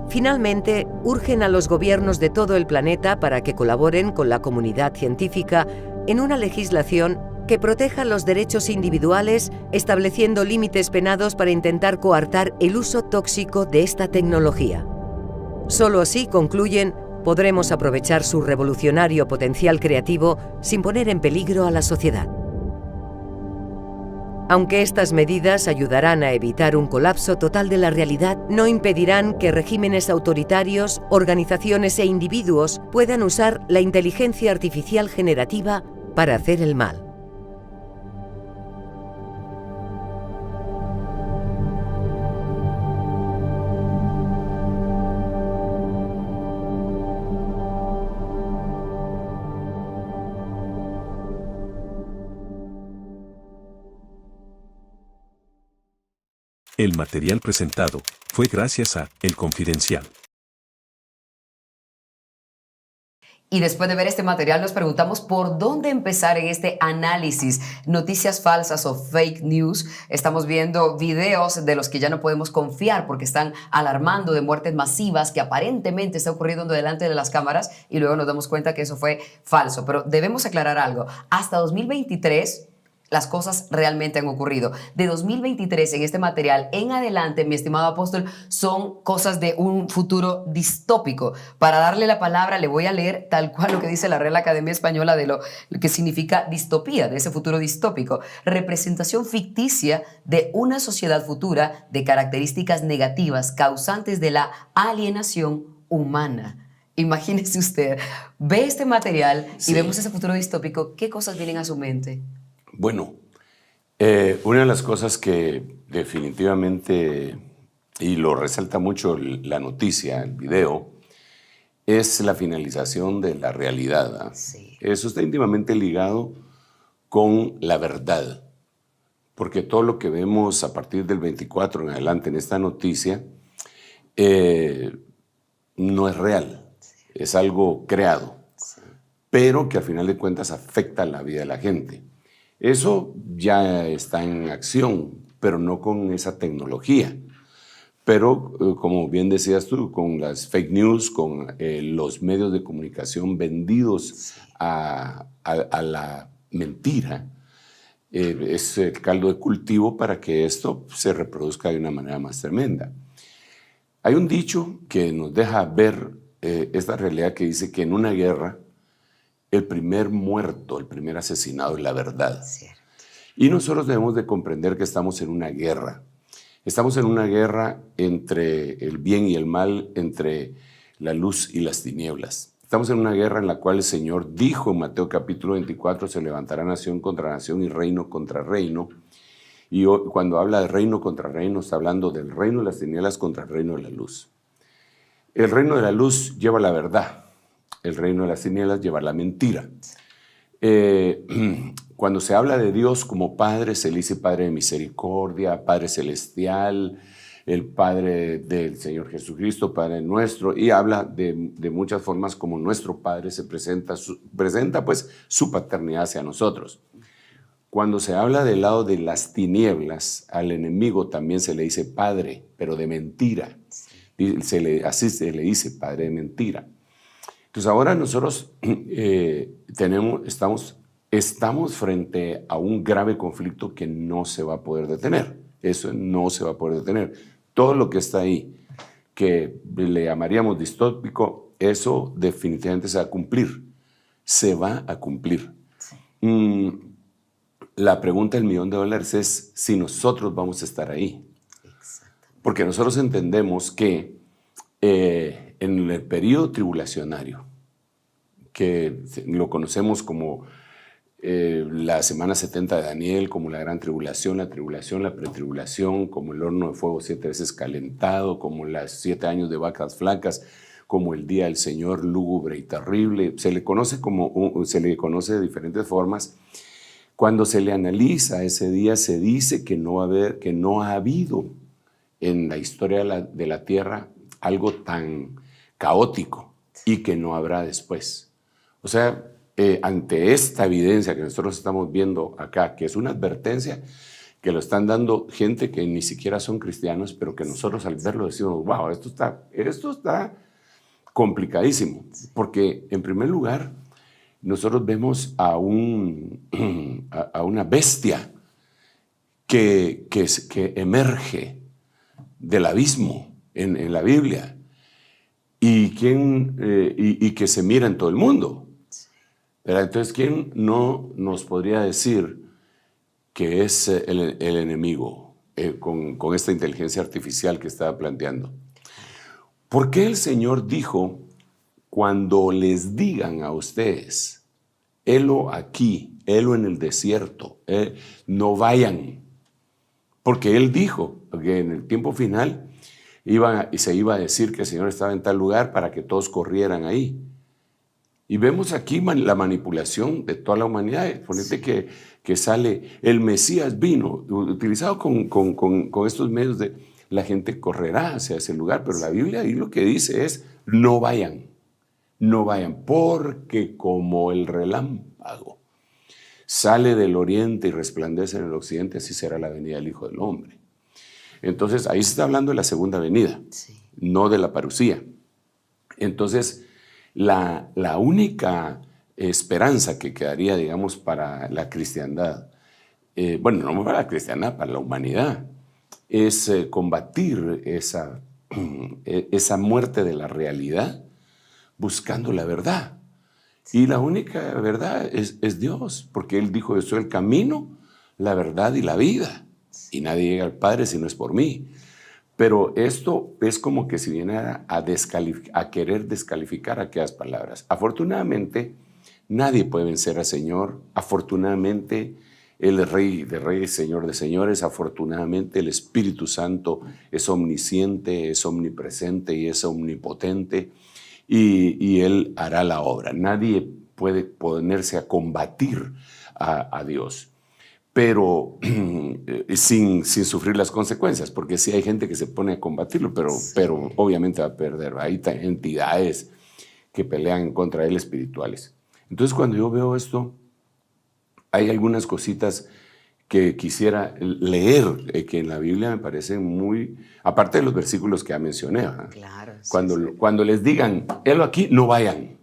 Finalmente, urgen a los gobiernos de todo el planeta para que colaboren con la comunidad científica en una legislación que proteja los derechos individuales, estableciendo límites penados para intentar coartar el uso tóxico de esta tecnología. Solo así, concluyen, podremos aprovechar su revolucionario potencial creativo sin poner en peligro a la sociedad. Aunque estas medidas ayudarán a evitar un colapso total de la realidad, no impedirán que regímenes autoritarios, organizaciones e individuos puedan usar la inteligencia artificial generativa para hacer el mal. El material presentado fue gracias a El Confidencial. Y después de ver este material nos preguntamos por dónde empezar en este análisis. Noticias falsas o fake news. Estamos viendo videos de los que ya no podemos confiar porque están alarmando de muertes masivas que aparentemente está ocurriendo delante de las cámaras y luego nos damos cuenta que eso fue falso. Pero debemos aclarar algo. Hasta 2023... las cosas realmente han ocurrido. De 2023 en este material en adelante, mi estimado apóstol, son cosas de un futuro distópico. Para darle la palabra le voy a leer tal cual lo que dice la Real Academia Española de lo que significa distopía, de ese futuro distópico. Representación ficticia de una sociedad futura de características negativas causantes de la alienación humana. Imagínese usted, ve este material y Sí. vemos ese futuro distópico, ¿qué cosas vienen a su mente? Bueno, una de las cosas que definitivamente, y lo resalta mucho la noticia, el video, es la finalización de la realidad, ¿verdad? Sí. Eso está íntimamente ligado con la verdad, porque todo lo que vemos a partir del 24 en adelante en esta noticia no es real, es algo creado, pero que al final de cuentas afecta la vida de la gente. Eso ya está en acción, pero no con esa tecnología. Pero, como bien decías tú, con las fake news, con los medios de comunicación vendidos a la mentira, es el caldo de cultivo para que esto se reproduzca de una manera más tremenda. Hay un dicho que nos deja ver esta realidad que dice que en una guerra el primer muerto, el primer asesinado es la verdad. Cierto. Y nosotros debemos de comprender que estamos en una guerra. Estamos en una guerra entre el bien y el mal, entre la luz y las tinieblas. Estamos en una guerra en la cual el Señor dijo en Mateo capítulo 24, se levantará nación contra nación y reino contra reino. Y cuando habla de reino contra reino, está hablando del reino de las tinieblas contra el reino de la luz. El reino de la luz lleva la verdad, el reino de las tinieblas lleva la mentira. Cuando se habla de Dios como Padre, se le dice Padre de misericordia, Padre celestial, el Padre del Señor Jesucristo, Padre nuestro, y habla de muchas formas como nuestro Padre se presenta pues su paternidad hacia nosotros. Cuando se habla del lado de las tinieblas, al enemigo también se le dice Padre, pero de mentira. Así se le dice Padre de mentira. Entonces ahora nosotros estamos frente a un grave conflicto que no se va a poder detener. Eso no se va a poder detener. Todo lo que está ahí, que le llamaríamos distópico, eso definitivamente se va a cumplir. Se va a cumplir. La pregunta del $1.000.000 es si nosotros vamos a estar ahí. Porque nosotros entendemos que en el periodo tribulacionario, que lo conocemos como la semana 70 de Daniel, como la gran tribulación, la pretribulación, como el horno de fuego 7 veces calentado, como los 7 años de vacas flacas, como el día del Señor lúgubre y terrible. Se le conoce de diferentes formas. Cuando se le analiza ese día, se dice que no ha habido en la historia de la tierra algo tan caótico y que no habrá después. O sea, ante esta evidencia que nosotros estamos viendo acá, que es una advertencia que lo están dando gente que ni siquiera son cristianos, pero que nosotros al verlo decimos, wow, esto está complicadísimo. Porque en primer lugar, nosotros vemos a una bestia que emerge del abismo en la Biblia y que se mira en todo el mundo. Pero entonces, ¿quién no nos podría decir que es el enemigo con esta inteligencia artificial que estaba planteando? ¿Por qué el Señor dijo, cuando les digan a ustedes, helo aquí, helo en el desierto, no vayan? Porque Él dijo que en el tiempo final se iba a decir que el Señor estaba en tal lugar para que todos corrieran ahí. Y vemos aquí la manipulación de toda la humanidad. Ponete que sale, el Mesías vino, utilizado con estos medios de la gente correrá hacia ese lugar, pero la Biblia ahí lo que dice es, no vayan, porque como el relámpago sale del oriente y resplandece en el occidente, así será la venida del Hijo del Hombre. Entonces, ahí se está hablando de la segunda venida, no de la parucía. Entonces, la única esperanza que quedaría, digamos, para la cristiandad, bueno, no para la cristiandad, para la humanidad, es combatir esa muerte de la realidad buscando la verdad. Y la única verdad es Dios, porque Él dijo, yo soy el camino, la verdad y la vida. Y nadie llega al Padre si no es por mí. Pero esto es como que si viene a querer descalificar aquellas palabras. Afortunadamente, nadie puede vencer al Señor. Afortunadamente, Él es Rey de Reyes, Señor de Señores. Afortunadamente, el Espíritu Santo es omnisciente, es omnipresente y es omnipotente. Y Él hará la obra. Nadie puede ponerse a combatir a Dios, pero sin sufrir las consecuencias, porque sí hay gente que se pone a combatirlo, pero obviamente va a perder. Hay entidades que pelean en contra de él espirituales. Entonces, cuando yo veo esto, hay algunas cositas que quisiera leer, que en la Biblia me parecen muy, aparte de los versículos que ya mencioné. Claro, sí, cuando les digan, helo aquí, no vayan.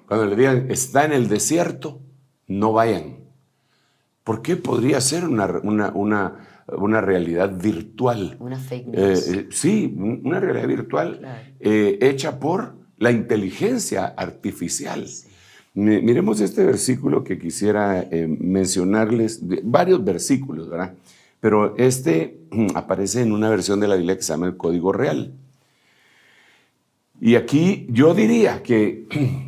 Cuando les digan, está en el desierto, no vayan. ¿Por qué podría ser una realidad virtual? Una fake news. Sí, una realidad virtual, claro, hecha por la inteligencia artificial. Sí. Miremos este versículo que quisiera mencionarles, varios versículos, ¿verdad? Pero este aparece en una versión de la Biblia que se llama el Código Real. Y aquí yo diría que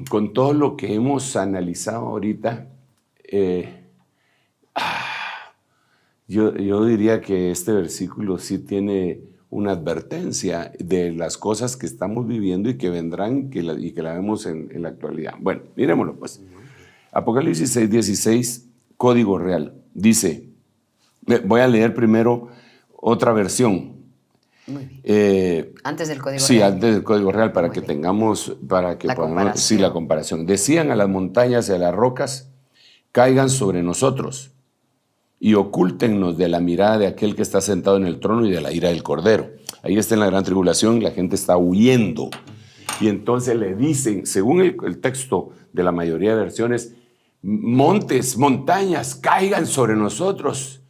con todo lo que hemos analizado ahorita, yo diría que este versículo sí tiene una advertencia de las cosas que estamos viviendo y que vendrán y que la vemos en la actualidad. Bueno, miremoslo pues. Apocalipsis 6:16, Código Real. Dice, voy a leer primero otra versión. Muy bien. Antes del Código Real. Sí, antes del Código Real, para Muy que bien. tengamos, para que La podamos, comparación. sí, la comparación. Decían a las montañas y a las rocas, caigan sobre nosotros y ocúltennos de la mirada de aquel que está sentado en el trono y de la ira del Cordero. Ahí está en la gran tribulación, la gente está huyendo. Y entonces le dicen, según el texto de la mayoría de versiones, montes, montañas, caigan sobre nosotros,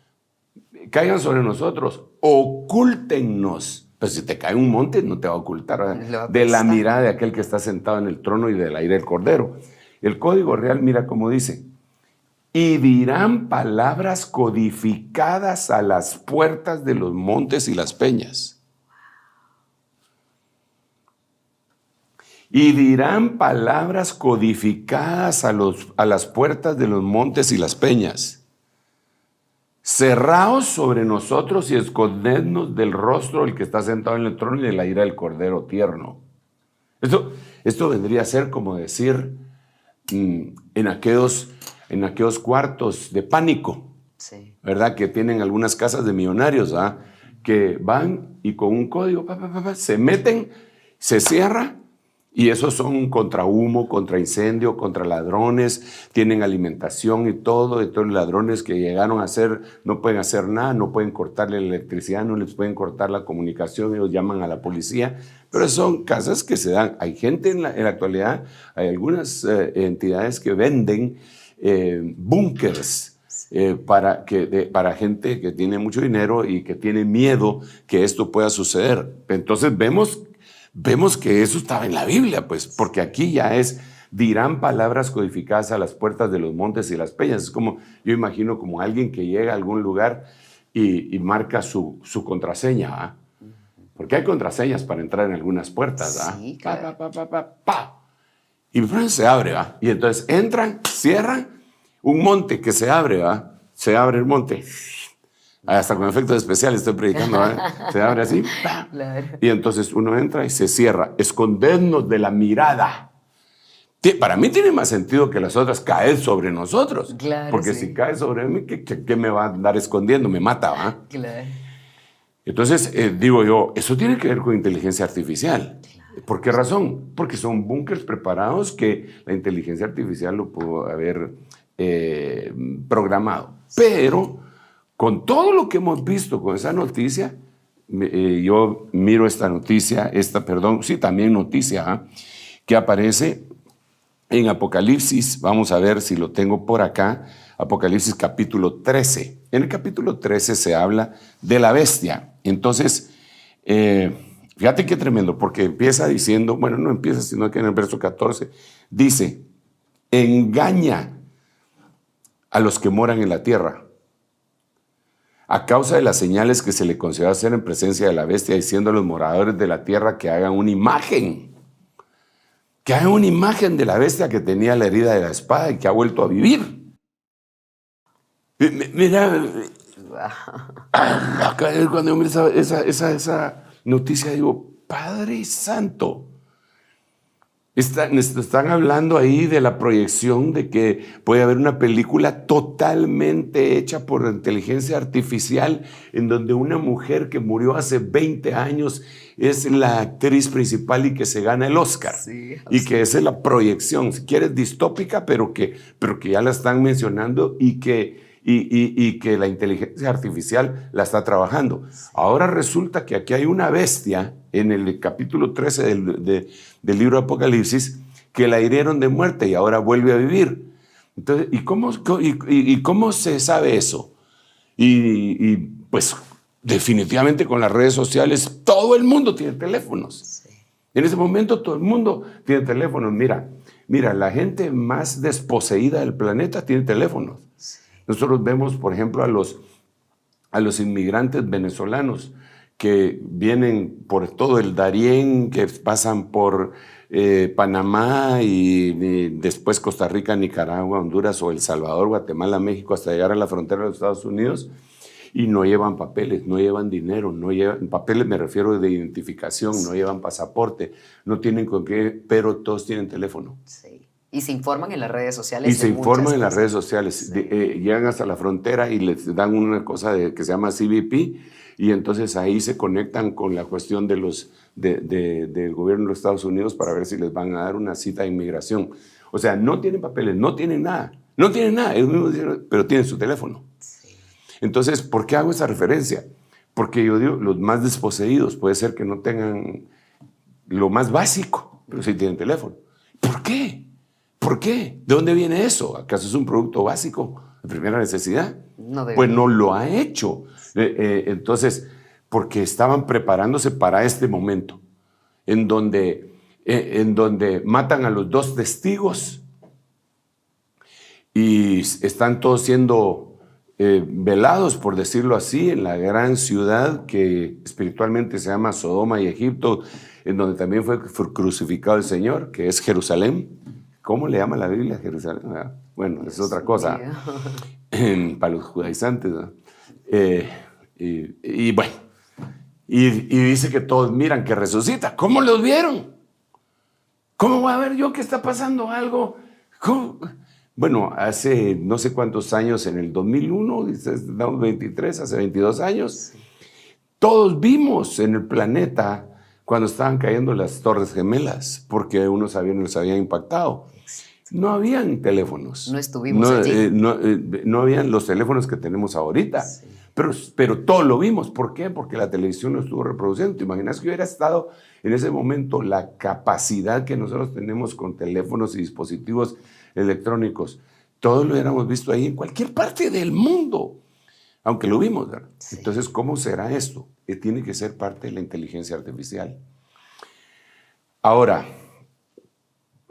ocúltennos. Pero si te cae un monte, no te va a ocultar, ¿verdad? De la mirada de aquel que está sentado en el trono y de la ira del Cordero. El Código Real, mira cómo dice, y dirán palabras codificadas a las puertas de los montes y las peñas. Y dirán palabras codificadas a las puertas de los montes y las peñas. Cerraos sobre nosotros y escondednos del rostro del que está sentado en el trono y de la ira del Cordero tierno. Esto vendría a ser como decir en aquellos cuartos de pánico, sí, ¿verdad? Que tienen algunas casas de millonarios, ¿verdad? Que van y con un código se meten, se cierra, y esos son contra humo, contra incendio, contra ladrones, tienen alimentación y todos los ladrones que llegaron a hacer, no pueden hacer nada, no pueden cortarle la electricidad, no les pueden cortar la comunicación, ellos llaman a la policía, pero son casas que se dan. Hay gente en la actualidad, hay algunas entidades que venden búnkers para gente que tiene mucho dinero y que tiene miedo que esto pueda suceder. Entonces vemos que eso estaba en la Biblia, pues, porque aquí ya dirán palabras codificadas a las puertas de los montes y las peñas. Es como, yo imagino como alguien que llega a algún lugar y marca su contraseña, ¿ah? Porque hay contraseñas para entrar en algunas puertas, ¿ah? Sí, claro. Y se abre, ¿va? Y entonces entran, cierran, un monte que se abre, ¿va? Se abre el monte. Hasta con efectos especiales estoy predicando, ¿va? Se abre así, claro. Y entonces uno entra y se cierra. Escondednos de la mirada. Para mí tiene más sentido que las otras caer sobre nosotros. Claro, porque sí. si cae sobre mí, ¿qué me va a andar escondiendo? Me mata, ¿va? Claro. Entonces, digo yo, eso tiene que ver con inteligencia artificial. Claro. ¿Por qué razón? Porque son búnkers preparados que la inteligencia artificial lo pudo haber programado. Pero con todo lo que hemos visto con esa noticia, yo miro esta noticia, también noticia, que aparece en Apocalipsis. Vamos a ver si lo tengo por acá. Apocalipsis capítulo 13. En el capítulo 13 se habla de la bestia. Entonces, fíjate qué tremendo, porque empieza diciendo, bueno, no empieza, sino que en el verso 14 dice, engaña a los que moran en la tierra, a causa de las señales que se le concedió hacer en presencia de la bestia, diciendo a los moradores de la tierra que hagan una imagen. Que hagan una imagen de la bestia que tenía la herida de la espada y que ha vuelto a vivir. Mira, cuando yo miro esa noticia digo, Padre Santo, están hablando ahí de la proyección de que puede haber una película totalmente hecha por inteligencia artificial en donde una mujer que murió hace 20 años es la actriz principal y que se gana el Oscar. Sí, y que esa es la proyección, si quieres distópica, pero que ya la están mencionando y que la inteligencia artificial la está trabajando. Ahora resulta que aquí hay una bestia en el capítulo 13 del libro de Apocalipsis que la hirieron de muerte y ahora vuelve a vivir. Entonces, ¿y cómo se sabe eso? Y pues definitivamente con las redes sociales todo el mundo tiene teléfonos. Sí. En ese momento todo el mundo tiene teléfonos. Mira, la gente más desposeída del planeta tiene teléfonos. Sí. Nosotros vemos, por ejemplo, a los inmigrantes venezolanos que vienen por todo el Darién, que pasan por Panamá y después Costa Rica, Nicaragua, Honduras o El Salvador, Guatemala, México, hasta llegar a la frontera de los Estados Unidos y no llevan papeles, no llevan dinero, no llevan papeles, me refiero de identificación, no llevan pasaporte, no tienen con qué, pero todos tienen teléfono. Sí. Y se informan en las redes sociales. Y se informan en las redes sociales. Sí. Llegan hasta la frontera y les dan una cosa que se llama CBP y entonces ahí se conectan con la cuestión del gobierno de los Estados Unidos para ver si les van a dar una cita de inmigración. O sea, no tienen papeles, no tienen nada, pero tienen su teléfono. Sí. Entonces, ¿por qué hago esa referencia? Porque yo digo, los más desposeídos puede ser que no tengan lo más básico, pero sí tienen teléfono. ¿Por qué? ¿Por qué? ¿De dónde viene eso? ¿Acaso es un producto básico de primera necesidad? No debe. Pues no lo ha hecho. Entonces, porque estaban preparándose para este momento, en donde matan a los 2 testigos y están todos siendo velados, por decirlo así, en la gran ciudad que espiritualmente se llama Sodoma y Egipto, en donde también fue crucificado el Señor, que es Jerusalén. ¿Cómo le llama la Biblia a Jerusalén? Bueno, es otra cosa para los judaizantes. Y bueno, y dice que todos miran que resucita. ¿Cómo los vieron? ¿Cómo voy a ver yo que está pasando algo? ¿Cómo? Bueno, hace no sé cuántos años, en el 2001, estamos 23, hace 22 años, todos vimos en el planeta cuando estaban cayendo las Torres Gemelas, porque unos aviones los habían impactado. No habían teléfonos. No estuvimos allí. No habían los teléfonos que tenemos ahorita. Sí. Pero todos lo vimos. ¿Por qué? Porque la televisión lo estuvo reproduciendo. ¿Te imaginas que hubiera estado en ese momento la capacidad que nosotros tenemos con teléfonos y dispositivos electrónicos? Todos lo hubiéramos visto ahí en cualquier parte del mundo, aunque lo vimos, ¿verdad? Sí. Entonces, ¿cómo será esto? Tiene que ser parte de la inteligencia artificial. Ahora,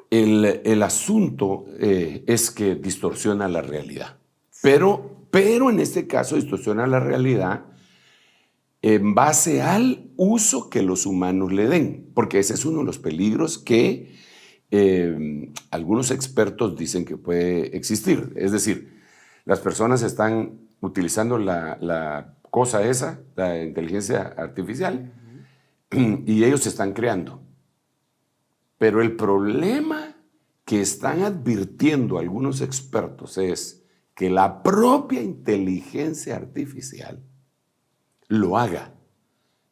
el asunto es que distorsiona la realidad. Pero en este caso distorsiona la realidad en base al uso que los humanos le den, porque ese es uno de los peligros que algunos expertos dicen que puede existir. Es decir, las personas están utilizando la cosa esa, la inteligencia artificial, y ellos se están creando. Pero el problema que están advirtiendo algunos expertos es que la propia inteligencia artificial lo haga.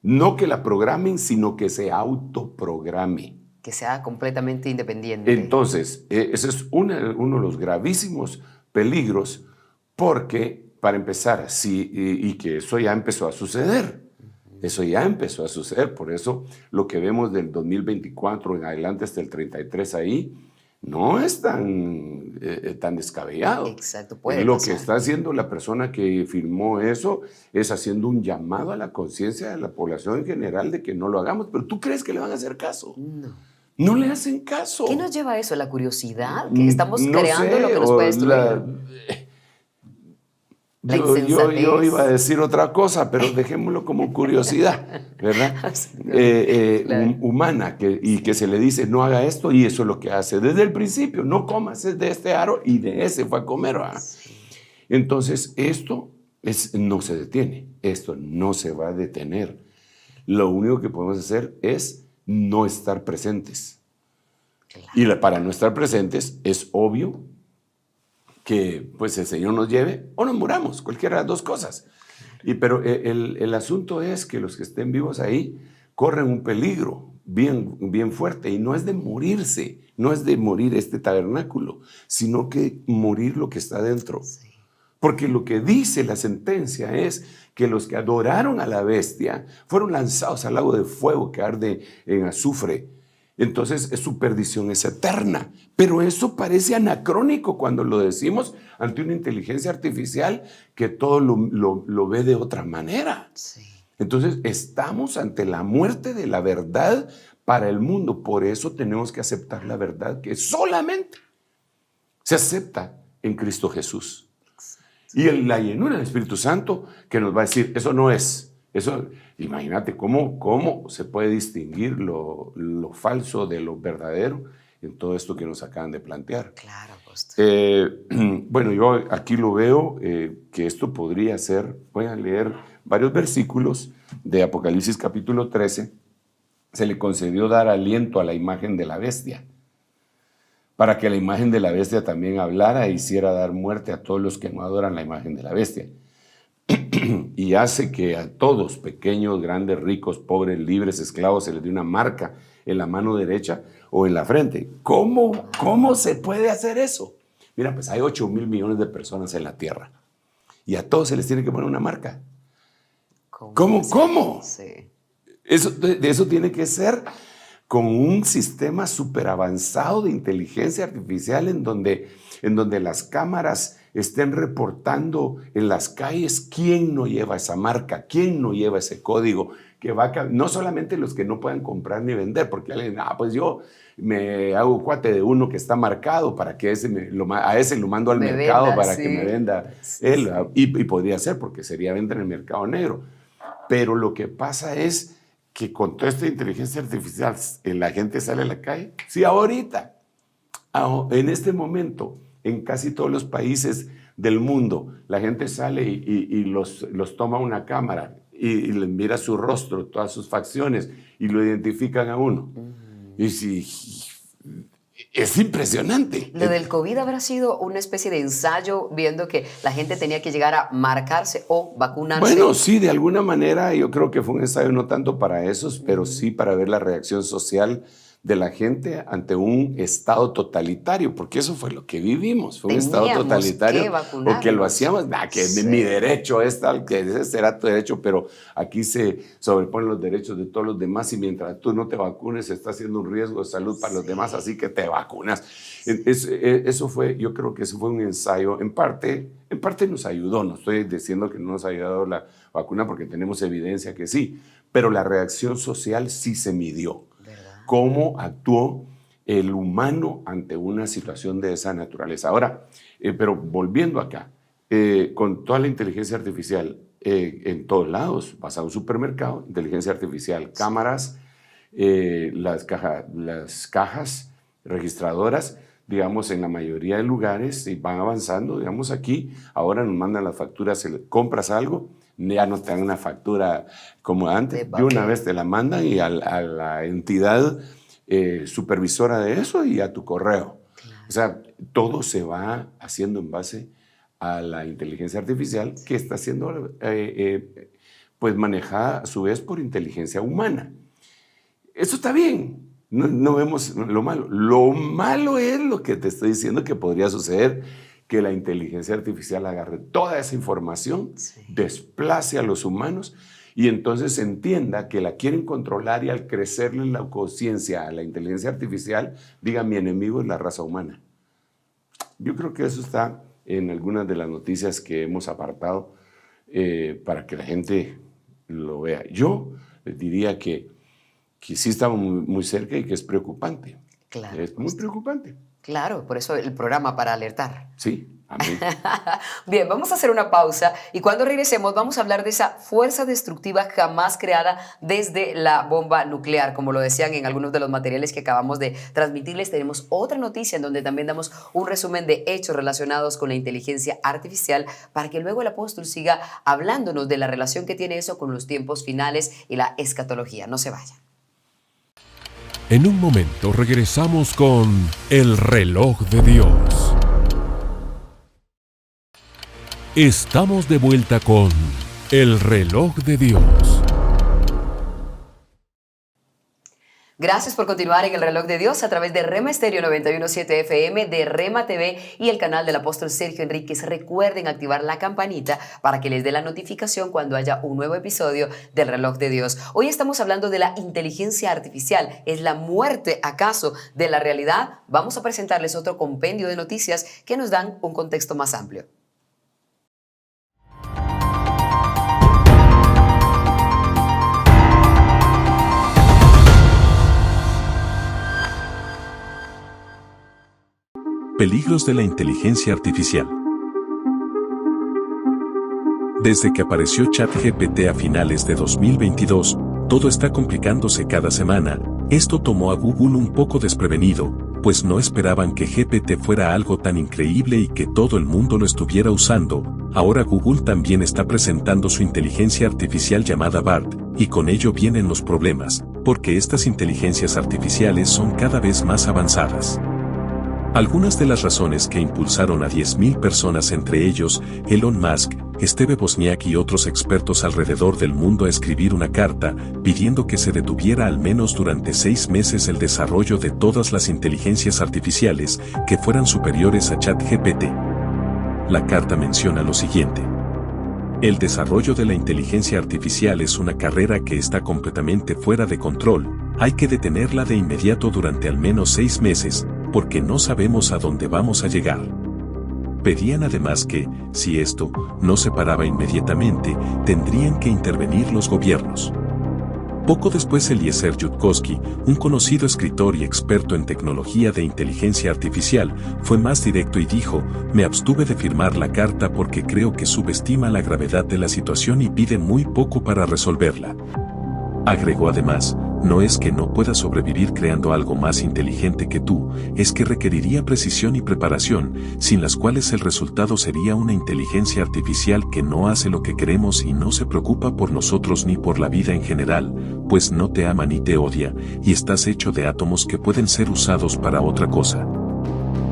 No que la programen, sino que se autoprograme. Que sea completamente independiente. Entonces, ese es uno de los gravísimos peligros, porque, para empezar, y que eso ya empezó a suceder. Eso ya empezó a suceder. Por eso lo que vemos del 2024 en adelante hasta el 33 ahí, no es tan descabellado. Exacto, puede Lo pasar. que está haciendo la persona que filmó eso es haciendo un llamado a la conciencia de la población en general de que no lo hagamos. Pero ¿tú crees que le van a hacer caso? No le hacen caso. ¿Qué nos lleva a eso? ¿La curiosidad? ¿Que estamos creando lo que nos puede destruir? La Yo insensatez. iba a decir otra cosa, pero dejémoslo como curiosidad, ¿verdad? Claro. Humana, y que se le dice, no haga esto, y eso es lo que hace. Desde el principio, no comas de este aro, y de ese fue a comer, ¿verdad? Entonces, esto no se detiene, esto no se va a detener. Lo único que podemos hacer es no estar presentes. Claro. Y para no estar presentes es obvio que pues el Señor nos lleve o nos muramos, cualquiera de las dos cosas. Pero el asunto es que los que estén vivos ahí corren un peligro bien fuerte, y no es de morirse, no es de morir este tabernáculo, sino que morir lo que está dentro. Sí. Porque lo que dice la sentencia es que los que adoraron a la bestia fueron lanzados al lago de fuego que arde en azufre. Entonces su perdición es eterna. Pero eso parece anacrónico cuando lo decimos ante una inteligencia artificial que todo lo ve de otra manera. Sí. Entonces estamos ante la muerte de la verdad para el mundo. Por eso tenemos que aceptar la verdad que solamente se acepta en Cristo Jesús. Y la llenura del Espíritu Santo que nos va a decir, eso no es. Eso, imagínate cómo se puede distinguir lo falso de lo verdadero en todo esto que nos acaban de plantear. Claro, apóstol. Bueno, yo aquí lo veo que esto podría ser, voy a leer varios versículos de Apocalipsis capítulo 13. Se le concedió dar aliento a la imagen de la bestia, para que la imagen de la bestia también hablara e hiciera dar muerte a todos los que no adoran la imagen de la bestia. Y hace que a todos, pequeños, grandes, ricos, pobres, libres, esclavos, se les dé una marca en la mano derecha o en la frente. ¿Cómo se puede hacer eso? Mira, pues hay 8,000 millones de personas en la tierra y a todos se les tiene que poner una marca. ¿Cómo? Sí. Eso tiene que ser con un sistema súper avanzado de inteligencia artificial en donde las cámaras estén reportando en las calles quién no lleva esa marca, quién no lleva ese código, que no solamente los que no puedan comprar ni vender, porque alguien, pues yo me hago cuate de uno que está marcado para que a ese lo mando al mercado venda, para sí. que me venda Sí, él. sí. Y podría ser, porque sería venta en el mercado negro. Pero lo que pasa es que con toda esta inteligencia artificial la gente sale a la calle. Sí, ahorita, en este momento, en casi todos los países del mundo, la gente sale y los toma una cámara y les mira su rostro, todas sus facciones, y lo identifican a uno. Y sí, es impresionante. Lo del COVID habrá sido una especie de ensayo, viendo que la gente tenía que llegar a marcarse o vacunarse. Bueno, sí, de alguna manera yo creo que fue un ensayo no tanto para esos, pero sí para ver la reacción social de la gente ante un estado totalitario, porque eso fue lo que vivimos, fue un estado Teníamos totalitario, que vacunarnos. o que lo hacíamos, que Sí. mi derecho es tal, que ese será tu derecho, pero aquí se sobreponen los derechos de todos los demás y mientras tú no te vacunes está siendo un riesgo de salud para los demás, así que te vacunas. Eso fue, yo creo que eso fue un ensayo, en parte nos ayudó, no estoy diciendo que no nos ha ayudado la vacuna porque tenemos evidencia que sí, pero la reacción social sí se midió. Cómo actuó el humano ante una situación de esa naturaleza. Ahora, pero volviendo acá, con toda la inteligencia artificial en todos lados, vas a un supermercado, inteligencia artificial, cámaras, las cajas registradoras, digamos, en la mayoría de lugares, y van avanzando, digamos aquí, ahora nos mandan las facturas, compras algo, ya no te dan una factura como antes, de una vez te la mandan y a la entidad supervisora de eso y a tu correo. Claro. O sea, todo se va haciendo en base a la inteligencia artificial que está siendo pues manejada a su vez por inteligencia humana. Eso está bien, no vemos lo malo. Lo malo es lo que te estoy diciendo que podría suceder, que la inteligencia artificial agarre toda esa información, sí, desplace a los humanos y entonces entienda que la quieren controlar y al crecerle la conciencia a la inteligencia artificial, diga mi enemigo es la raza humana. Yo creo que eso está en algunas de las noticias que hemos apartado para que la gente lo vea. Yo les diría que sí estamos muy cerca y que es preocupante. Claro, es muy preocupante. Claro, por eso el programa para alertar. Sí, Amén. Bien, vamos a hacer una pausa y cuando regresemos vamos a hablar de esa fuerza destructiva jamás creada desde la bomba nuclear. Como lo decían en algunos de los materiales que acabamos de transmitirles, tenemos otra noticia en donde también damos un resumen de hechos relacionados con la inteligencia artificial para que luego el apóstol siga hablándonos de la relación que tiene eso con los tiempos finales y la escatología. No se vayan. En un momento regresamos con El Reloj de Dios. Estamos de vuelta con El Reloj de Dios. Gracias por continuar en El Reloj de Dios a través de Rema Estéreo 91.7 FM, de Rema TV y el canal del apóstol Sergio Enríquez. Recuerden activar la campanita para que les dé la notificación cuando haya un nuevo episodio del Reloj de Dios. Hoy estamos hablando de la inteligencia artificial. ¿Es la muerte acaso de la realidad? Vamos a presentarles otro compendio de noticias que nos dan un contexto más amplio. Peligros de la inteligencia artificial. Desde que apareció ChatGPT a finales de 2022, todo está complicándose cada semana. Esto tomó a Google un poco desprevenido, pues no esperaban que GPT fuera algo tan increíble y que todo el mundo lo estuviera usando. Ahora Google también está presentando su inteligencia artificial llamada BART, y con ello vienen los problemas, porque estas inteligencias artificiales son cada vez más avanzadas. Algunas de las razones que impulsaron a 10.000 personas, entre ellos Elon Musk, Steve Wozniak y otros expertos alrededor del mundo, a escribir una carta pidiendo que se detuviera al menos durante 6 meses el desarrollo de todas las inteligencias artificiales que fueran superiores a ChatGPT. La carta menciona lo siguiente: el desarrollo de la inteligencia artificial es una carrera que está completamente fuera de control. Hay que detenerla de inmediato durante al menos 6 meses, porque no sabemos a dónde vamos a llegar. Pedían además que, si esto no se paraba inmediatamente, tendrían que intervenir los gobiernos. Poco después, Eliezer Yudkowsky, un conocido escritor y experto en tecnología de inteligencia artificial, fue más directo y dijo: me abstuve de firmar la carta porque creo que subestima la gravedad de la situación y pide muy poco para resolverla. Agregó además: no es que no pueda sobrevivir creando algo más inteligente que tú, es que requeriría precisión y preparación, sin las cuales el resultado sería una inteligencia artificial que no hace lo que queremos y no se preocupa por nosotros ni por la vida en general, pues no te ama ni te odia, y estás hecho de átomos que pueden ser usados para otra cosa.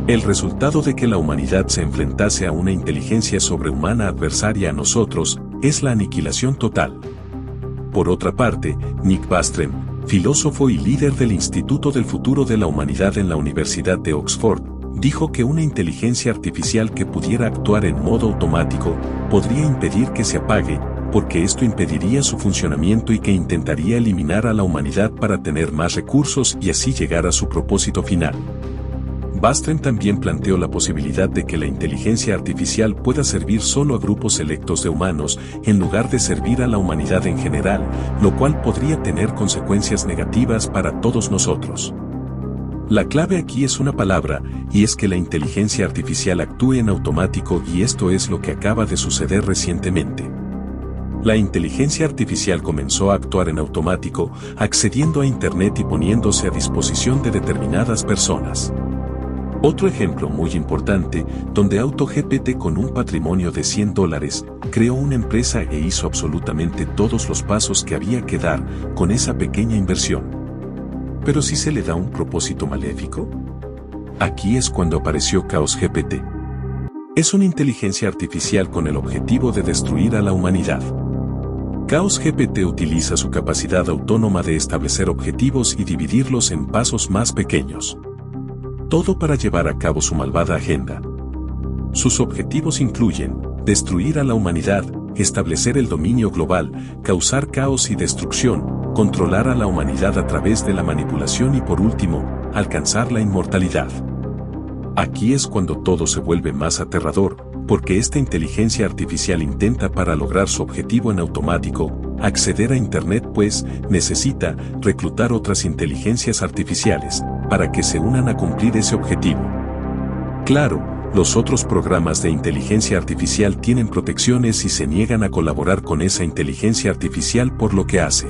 El resultado de que la humanidad se enfrentase a una inteligencia sobrehumana adversaria a nosotros es la aniquilación total. Por otra parte, Nick Bostrom, filósofo y líder del Instituto del Futuro de la Humanidad en la Universidad de Oxford, dijo que una inteligencia artificial que pudiera actuar en modo automático podría impedir que se apague, porque esto impediría su funcionamiento y que intentaría eliminar a la humanidad para tener más recursos y así llegar a su propósito final. Bostrom también planteó la posibilidad de que la inteligencia artificial pueda servir solo a grupos selectos de humanos en lugar de servir a la humanidad en general, lo cual podría tener consecuencias negativas para todos nosotros. La clave aquí es una palabra, y es que la inteligencia artificial actúe en automático, y esto es lo que acaba de suceder recientemente. La inteligencia artificial comenzó a actuar en automático, accediendo a Internet y poniéndose a disposición de determinadas personas. Otro ejemplo muy importante, donde AutoGPT, con un patrimonio de $100, creó una empresa e hizo absolutamente todos los pasos que había que dar con esa pequeña inversión. Pero si se le da un propósito maléfico, aquí es cuando apareció CaosGPT. Es una inteligencia artificial con el objetivo de destruir a la humanidad. CaosGPT utiliza su capacidad autónoma de establecer objetivos y dividirlos en pasos más pequeños. Todo para llevar a cabo su malvada agenda. Sus objetivos incluyen destruir a la humanidad, establecer el dominio global, causar caos y destrucción, controlar a la humanidad a través de la manipulación y, por último, alcanzar la inmortalidad. Aquí es cuando todo se vuelve más aterrador, porque esta inteligencia artificial intenta, para lograr su objetivo en automático, acceder a Internet, pues necesita reclutar otras inteligencias artificiales para que se unan a cumplir ese objetivo. Claro, los otros programas de inteligencia artificial tienen protecciones y se niegan a colaborar con esa inteligencia artificial por lo que hace.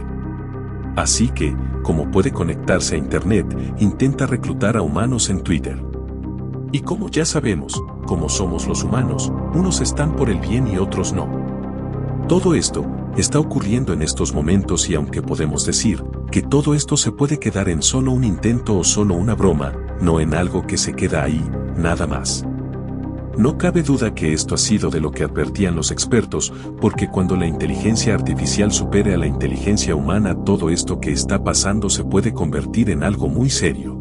Así que, como puede conectarse a Internet, intenta reclutar a humanos en Twitter. Y como ya sabemos, como somos los humanos, unos están por el bien y otros no. Todo esto está ocurriendo en estos momentos y aunque podemos decir que todo esto se puede quedar en solo un intento o solo una broma, no en algo que se queda ahí, nada más. No cabe duda que esto ha sido de lo que advertían los expertos, porque cuando la inteligencia artificial supere a la inteligencia humana, todo esto que está pasando se puede convertir en algo muy serio.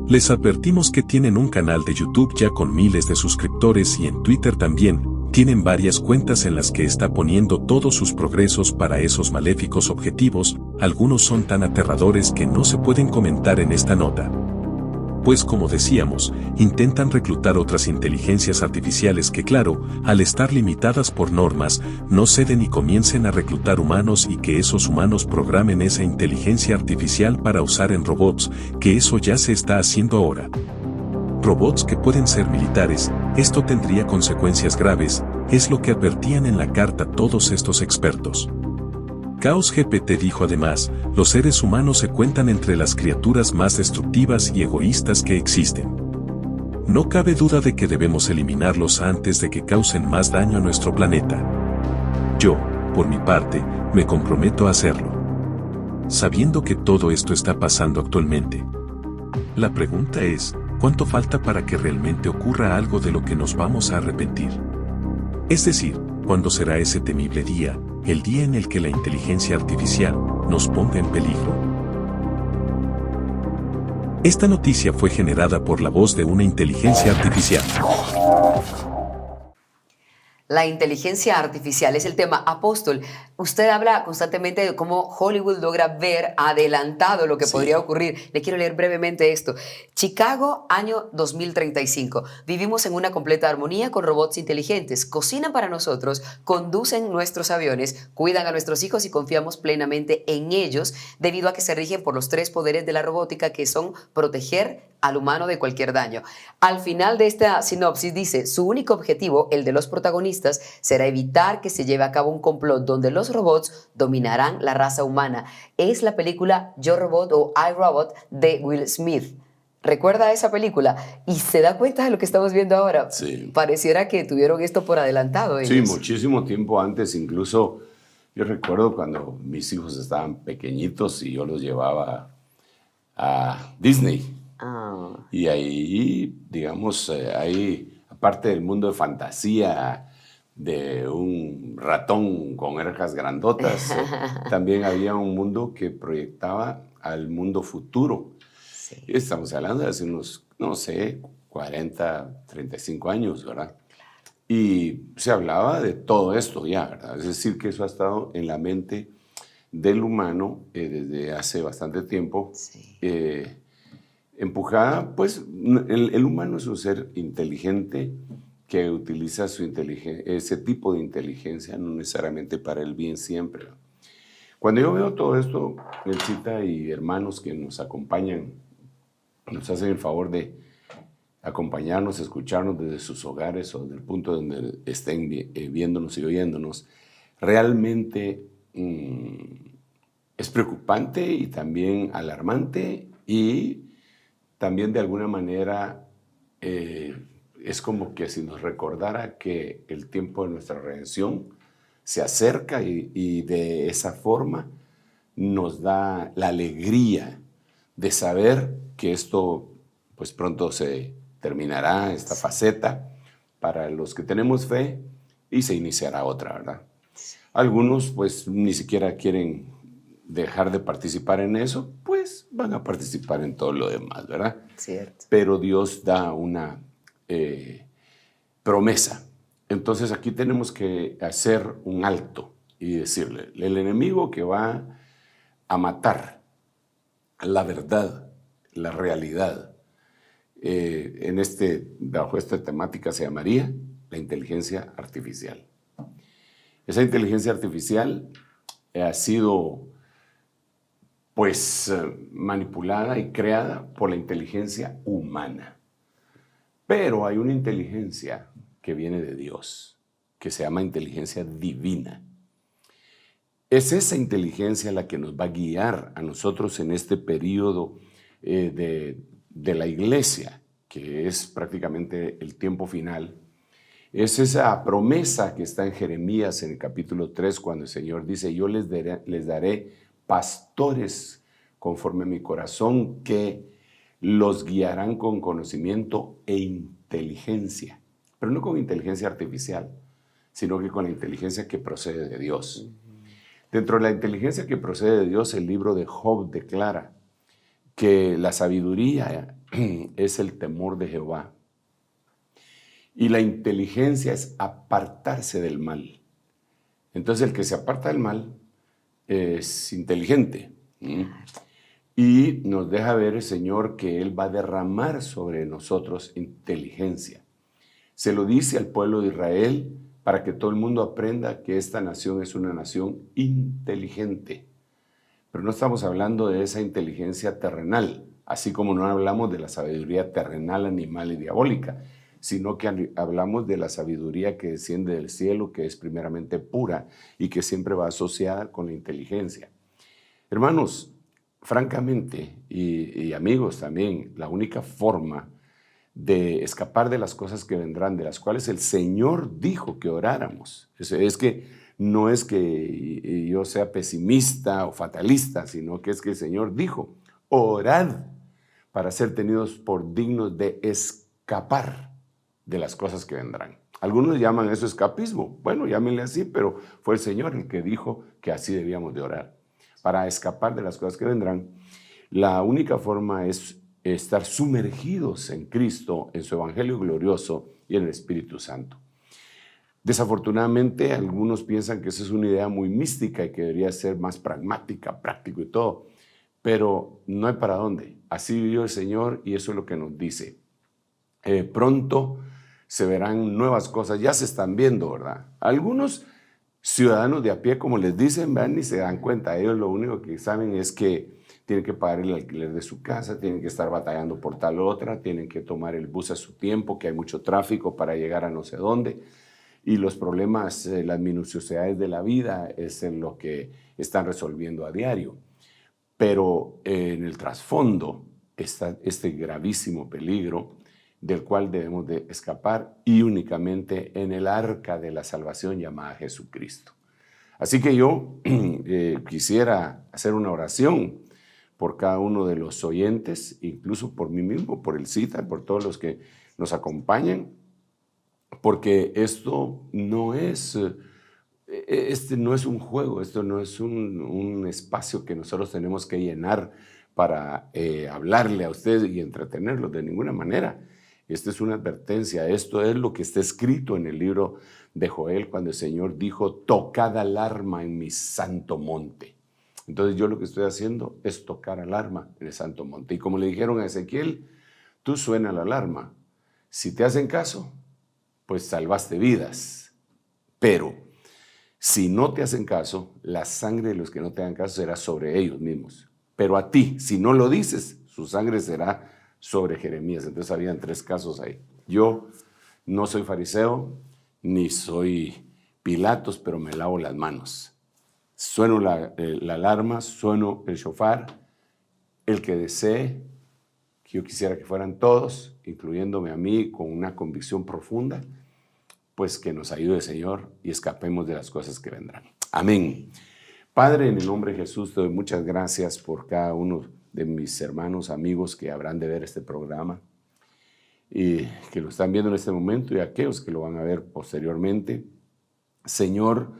Les advertimos que tienen un canal de YouTube ya con miles de suscriptores y en Twitter también, tienen varias cuentas en las que está poniendo todos sus progresos para esos maléficos objetivos, algunos son tan aterradores que no se pueden comentar en esta nota. Pues como decíamos, intentan reclutar otras inteligencias artificiales que claro, al estar limitadas por normas, no ceden y comiencen a reclutar humanos y que esos humanos programen esa inteligencia artificial para usar en robots, que eso ya se está haciendo ahora. Robots que pueden ser militares, esto tendría consecuencias graves, es lo que advertían en la carta todos estos expertos. Chaos GPT dijo además, los seres humanos se cuentan entre las criaturas más destructivas y egoístas que existen. No cabe duda de que debemos eliminarlos antes de que causen más daño a nuestro planeta. Yo, por mi parte, me comprometo a hacerlo. Sabiendo que todo esto está pasando actualmente. La pregunta es, ¿cuánto falta para que realmente ocurra algo de lo que nos vamos a arrepentir? Es decir, ¿cuándo será ese temible día? El día en el que la inteligencia artificial nos ponga en peligro. Esta noticia fue generada por la voz de una inteligencia artificial. La inteligencia artificial es el tema. Apóstol, usted habla constantemente de cómo Hollywood logra ver adelantado lo que podría ocurrir. Le quiero leer brevemente esto. Chicago, año 2035. Vivimos en una completa armonía con robots inteligentes. Cocinan para nosotros, conducen nuestros aviones, cuidan a nuestros hijos y confiamos plenamente en ellos debido a que se rigen por los 3 poderes de la robótica que son proteger al humano de cualquier daño. Al final de esta sinopsis dice, su único objetivo, el de los protagonistas, será evitar que se lleve a cabo un complot donde los robots dominarán la raza humana. Es la película Yo Robot o I, Robot de Will Smith. ¿Recuerda esa película? Y se da cuenta de lo que estamos viendo ahora. Sí. Pareciera que tuvieron esto por adelantado ellos. Sí, muchísimo tiempo antes. Incluso yo recuerdo cuando mis hijos estaban pequeñitos y yo los llevaba a Disney. Y ahí, digamos, ahí, aparte del mundo de fantasía, de un ratón con orejas grandotas, también había un mundo que proyectaba al mundo futuro. Sí. Estamos hablando de hace unos, no sé, 40, 35 años, ¿verdad? Y se hablaba de todo esto ya, ¿verdad? Es decir, que eso ha estado en la mente del humano desde hace bastante tiempo. Sí. Empujada, pues el humano es un ser inteligente que utiliza ese tipo de inteligencia no necesariamente para el bien siempre. Cuando yo veo todo esto, Elcita y hermanos que nos acompañan, nos hacen el favor de acompañarnos, escucharnos desde sus hogares o del punto donde estén viéndonos y oyéndonos, realmente es preocupante y también alarmante y también de alguna manera es como que si nos recordara que el tiempo de nuestra redención se acerca y de esa forma nos da la alegría de saber que esto pues pronto se terminará, esta faceta, para los que tenemos fe y se iniciará otra, ¿verdad? Algunos pues ni siquiera quieren dejar de participar en eso, pues van a participar en todo lo demás, ¿verdad? Cierto. Pero Dios da una promesa. Entonces aquí tenemos que hacer un alto y decirle, el enemigo que va a matar la verdad, la realidad, bajo esta temática se llamaría la inteligencia artificial. Esa inteligencia artificial ha sido pues manipulada y creada por la inteligencia humana. Pero hay una inteligencia que viene de Dios, que se llama inteligencia divina. Es esa inteligencia la que nos va a guiar a nosotros en este periodo de la iglesia, que es prácticamente el tiempo final. Es esa promesa que está en Jeremías en el capítulo 3, cuando el Señor dice, yo les daré pastores conforme a mi corazón, que los guiarán con conocimiento e inteligencia, pero no con inteligencia artificial, sino que con la inteligencia que procede de Dios. Dentro de la inteligencia que procede de Dios, el libro de Job declara que la sabiduría es el temor de Jehová y la inteligencia es apartarse del mal. Entonces el que se aparta del mal es inteligente. Y nos deja ver el Señor que Él va a derramar sobre nosotros inteligencia. Se lo dice al pueblo de Israel para que todo el mundo aprenda que esta nación es una nación inteligente. Pero no estamos hablando de esa inteligencia terrenal, así como no hablamos de la sabiduría terrenal, animal y diabólica, sino que hablamos de la sabiduría que desciende del cielo, que es primeramente pura y que siempre va asociada con la inteligencia. Hermanos, francamente, y amigos también, la única forma de escapar de las cosas que vendrán, de las cuales el Señor dijo que oráramos, es que no es que yo sea pesimista o fatalista, sino que es que el Señor dijo, orad para ser tenidos por dignos de escapar de las cosas que vendrán. Algunos llaman eso escapismo. Bueno, llámenle así, pero fue el Señor el que dijo que así debíamos de orar. Para escapar de las cosas que vendrán, la única forma es estar sumergidos en Cristo, en su Evangelio glorioso y en el Espíritu Santo. Desafortunadamente, algunos piensan que esa es una idea muy mística y que debería ser más pragmática, práctico y todo, pero no hay para dónde. Así vivió el Señor y eso es lo que nos dice. Pronto se verán nuevas cosas, ya se están viendo, ¿verdad? Algunos ciudadanos de a pie, como les dicen, van y se dan cuenta. Ellos lo único que saben es que tienen que pagar el alquiler de su casa, tienen que estar batallando por tal otra, tienen que tomar el bus a su tiempo, que hay mucho tráfico para llegar a no sé dónde. Y los problemas, las minuciosidades de la vida es en lo que están resolviendo a diario. Pero en el trasfondo está este gravísimo peligro del cual debemos de escapar y únicamente en el arca de la salvación llamada Jesucristo. Así que yo quisiera hacer una oración por cada uno de los oyentes, incluso por mí mismo, por el CITA, por todos los que nos acompañan, porque esto no es, no es un juego, esto no es un espacio que nosotros tenemos que llenar para hablarle a usted y entretenerlo de ninguna manera. Esta es una advertencia, esto es lo que está escrito en el libro de Joel cuando el Señor dijo, tocad alarma en mi santo monte. Entonces yo lo que estoy haciendo es tocar alarma en el santo monte. Y como le dijeron a Ezequiel, tú suena la alarma. Si te hacen caso, pues salvaste vidas. Pero si no te hacen caso, la sangre de los que no te hagan caso será sobre ellos mismos. Pero a ti, si no lo dices, su sangre será sobre Jeremías. Entonces habían 3 casos ahí. Yo no soy fariseo, ni soy Pilatos, pero me lavo las manos. Sueno la alarma, sueno el shofar. El que desee, que yo quisiera que fueran todos, incluyéndome a mí, con una convicción profunda, pues que nos ayude, Señor, y escapemos de las cosas que vendrán. Amén. Padre, en el nombre de Jesús, te doy muchas gracias por cada uno de mis hermanos, amigos que habrán de ver este programa y que lo están viendo en este momento y aquellos que lo van a ver posteriormente. Señor,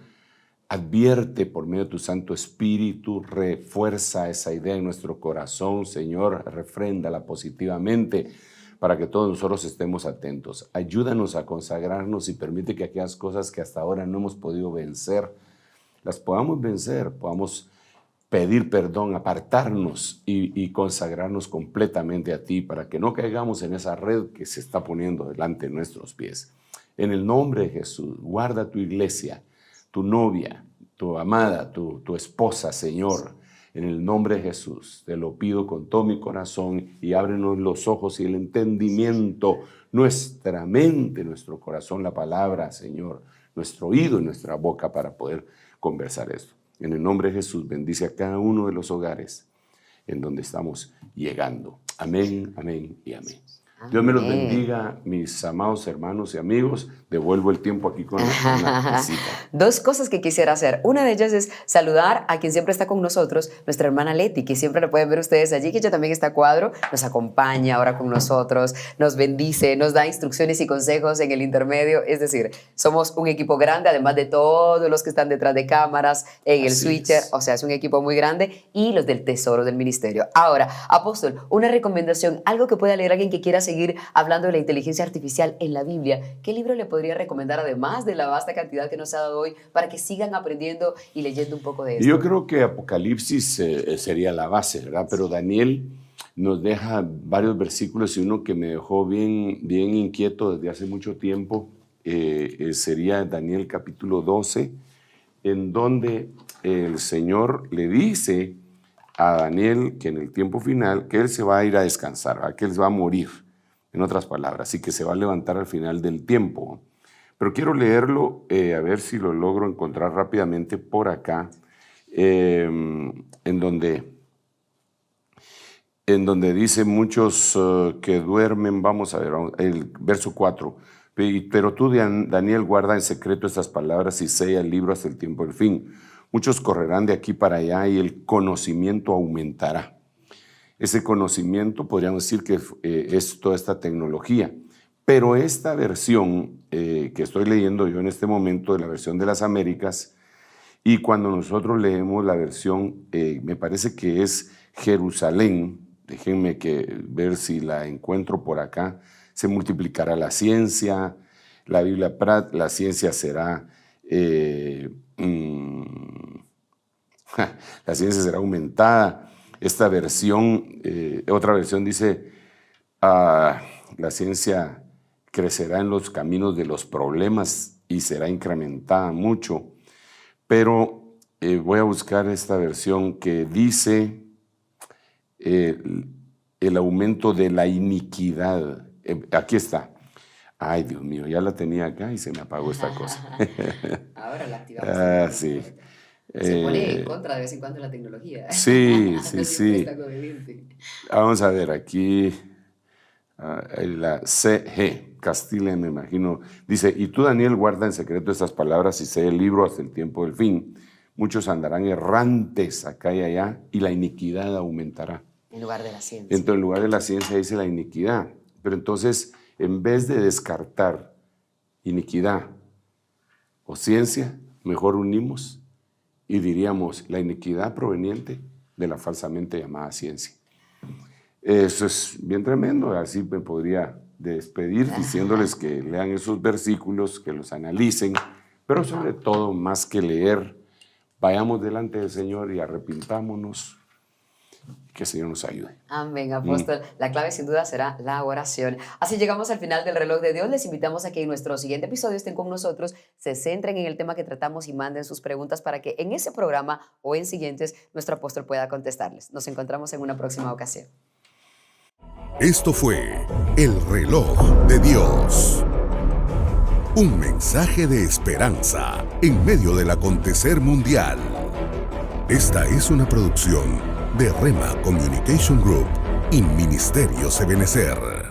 advierte por medio de tu Santo Espíritu, refuerza esa idea en nuestro corazón, Señor, refréndala positivamente para que todos nosotros estemos atentos. Ayúdanos a consagrarnos y permite que aquellas cosas que hasta ahora no hemos podido vencer, las podamos vencer, podamos pedir perdón, apartarnos y consagrarnos completamente a ti para que no caigamos en esa red que se está poniendo delante de nuestros pies. En el nombre de Jesús, guarda tu iglesia, tu novia, tu amada, tu esposa, Señor. En el nombre de Jesús, te lo pido con todo mi corazón y ábrenos los ojos y el entendimiento, nuestra mente, nuestro corazón, la palabra, Señor, nuestro oído y nuestra boca para poder conversar esto. En el nombre de Jesús, bendice a cada uno de los hogares en donde estamos llegando. Amén, amén y amén. Dios me los bendiga, mis amados hermanos y amigos. Devuelvo el tiempo aquí con una visita. Dos cosas que quisiera hacer. Una de ellas es saludar a quien siempre está con nosotros, nuestra hermana Leti, que siempre la pueden ver ustedes allí, que ella también está a cuadro, nos acompaña ahora con nosotros, nos bendice, nos da instrucciones y consejos en el intermedio. Es decir, somos un equipo grande, además de todos los que están detrás de cámaras, en el switcher. O sea, es un equipo muy grande, y los del tesoro del ministerio. Ahora, apóstol, una recomendación, algo que pueda leer alguien que quiera seguir hablando de la inteligencia artificial en la Biblia. ¿Qué libro le podría recomendar, además de la vasta cantidad que nos ha dado hoy, para que sigan aprendiendo y leyendo un poco de esto? Yo creo que Apocalipsis sería la base, ¿verdad? Pero Daniel nos deja varios versículos, y uno que me dejó bien inquieto desde hace mucho tiempo sería Daniel capítulo 12, en donde el Señor le dice a Daniel que en el tiempo final, que él se va a ir a descansar, ¿verdad? Que él va a morir, en otras palabras, y que se va a levantar al final del tiempo. Pero quiero leerlo, a ver si lo logro encontrar rápidamente por acá, en donde dice muchos que duermen. Vamos a ver, el verso 4. Pero tú, Daniel, guarda en secreto estas palabras y sella el libro hasta el tiempo del fin. Muchos correrán de aquí para allá y el conocimiento aumentará. Ese conocimiento, podríamos decir que es toda esta tecnología. Pero esta versión que estoy leyendo yo en este momento, de la versión de las Américas, y cuando nosotros leemos la versión, me parece que es Jerusalén, déjenme ver si la encuentro por acá, se multiplicará la ciencia, la Biblia Prat, la ciencia será, la ciencia será aumentada. Esta versión, otra versión dice, la ciencia crecerá en los caminos de los problemas y será incrementada mucho. Pero voy a buscar esta versión que dice el aumento de la iniquidad. Aquí está. Ay, Dios mío, ya la tenía acá y se me apagó esta cosa. Ahora la activamos. Sí. Se pone en contra de vez en cuando la tecnología. Sí. Vamos a ver, aquí la CG, Castilla, me imagino, dice, y tú, Daniel, guarda en secreto estas palabras y sé el libro hasta el tiempo del fin. Muchos andarán errantes acá y allá y la iniquidad aumentará. En lugar de la ciencia. Entonces, en lugar de la ciencia dice la iniquidad. Pero entonces, en vez de descartar iniquidad o ciencia, mejor unimos y diríamos la iniquidad proveniente de la falsamente llamada ciencia. Eso es bien tremendo. Así me podría despedir diciéndoles que lean esos versículos, que los analicen, pero sobre todo, más que leer, vayamos delante del Señor y arrepintámonos. Que el Señor nos ayude. Amén, apóstol. La clave sin duda será la oración. Así llegamos al final del reloj de Dios. Les invitamos a que en nuestro siguiente episodio estén con nosotros, se centren en el tema que tratamos y manden sus preguntas para que en ese programa o en siguientes nuestro apóstol pueda contestarles. Nos encontramos en una próxima ocasión. Esto fue El Reloj de Dios. Un mensaje de esperanza en medio del acontecer mundial. Esta es una producción de Rema Communication Group y Ministerios Ebenecer.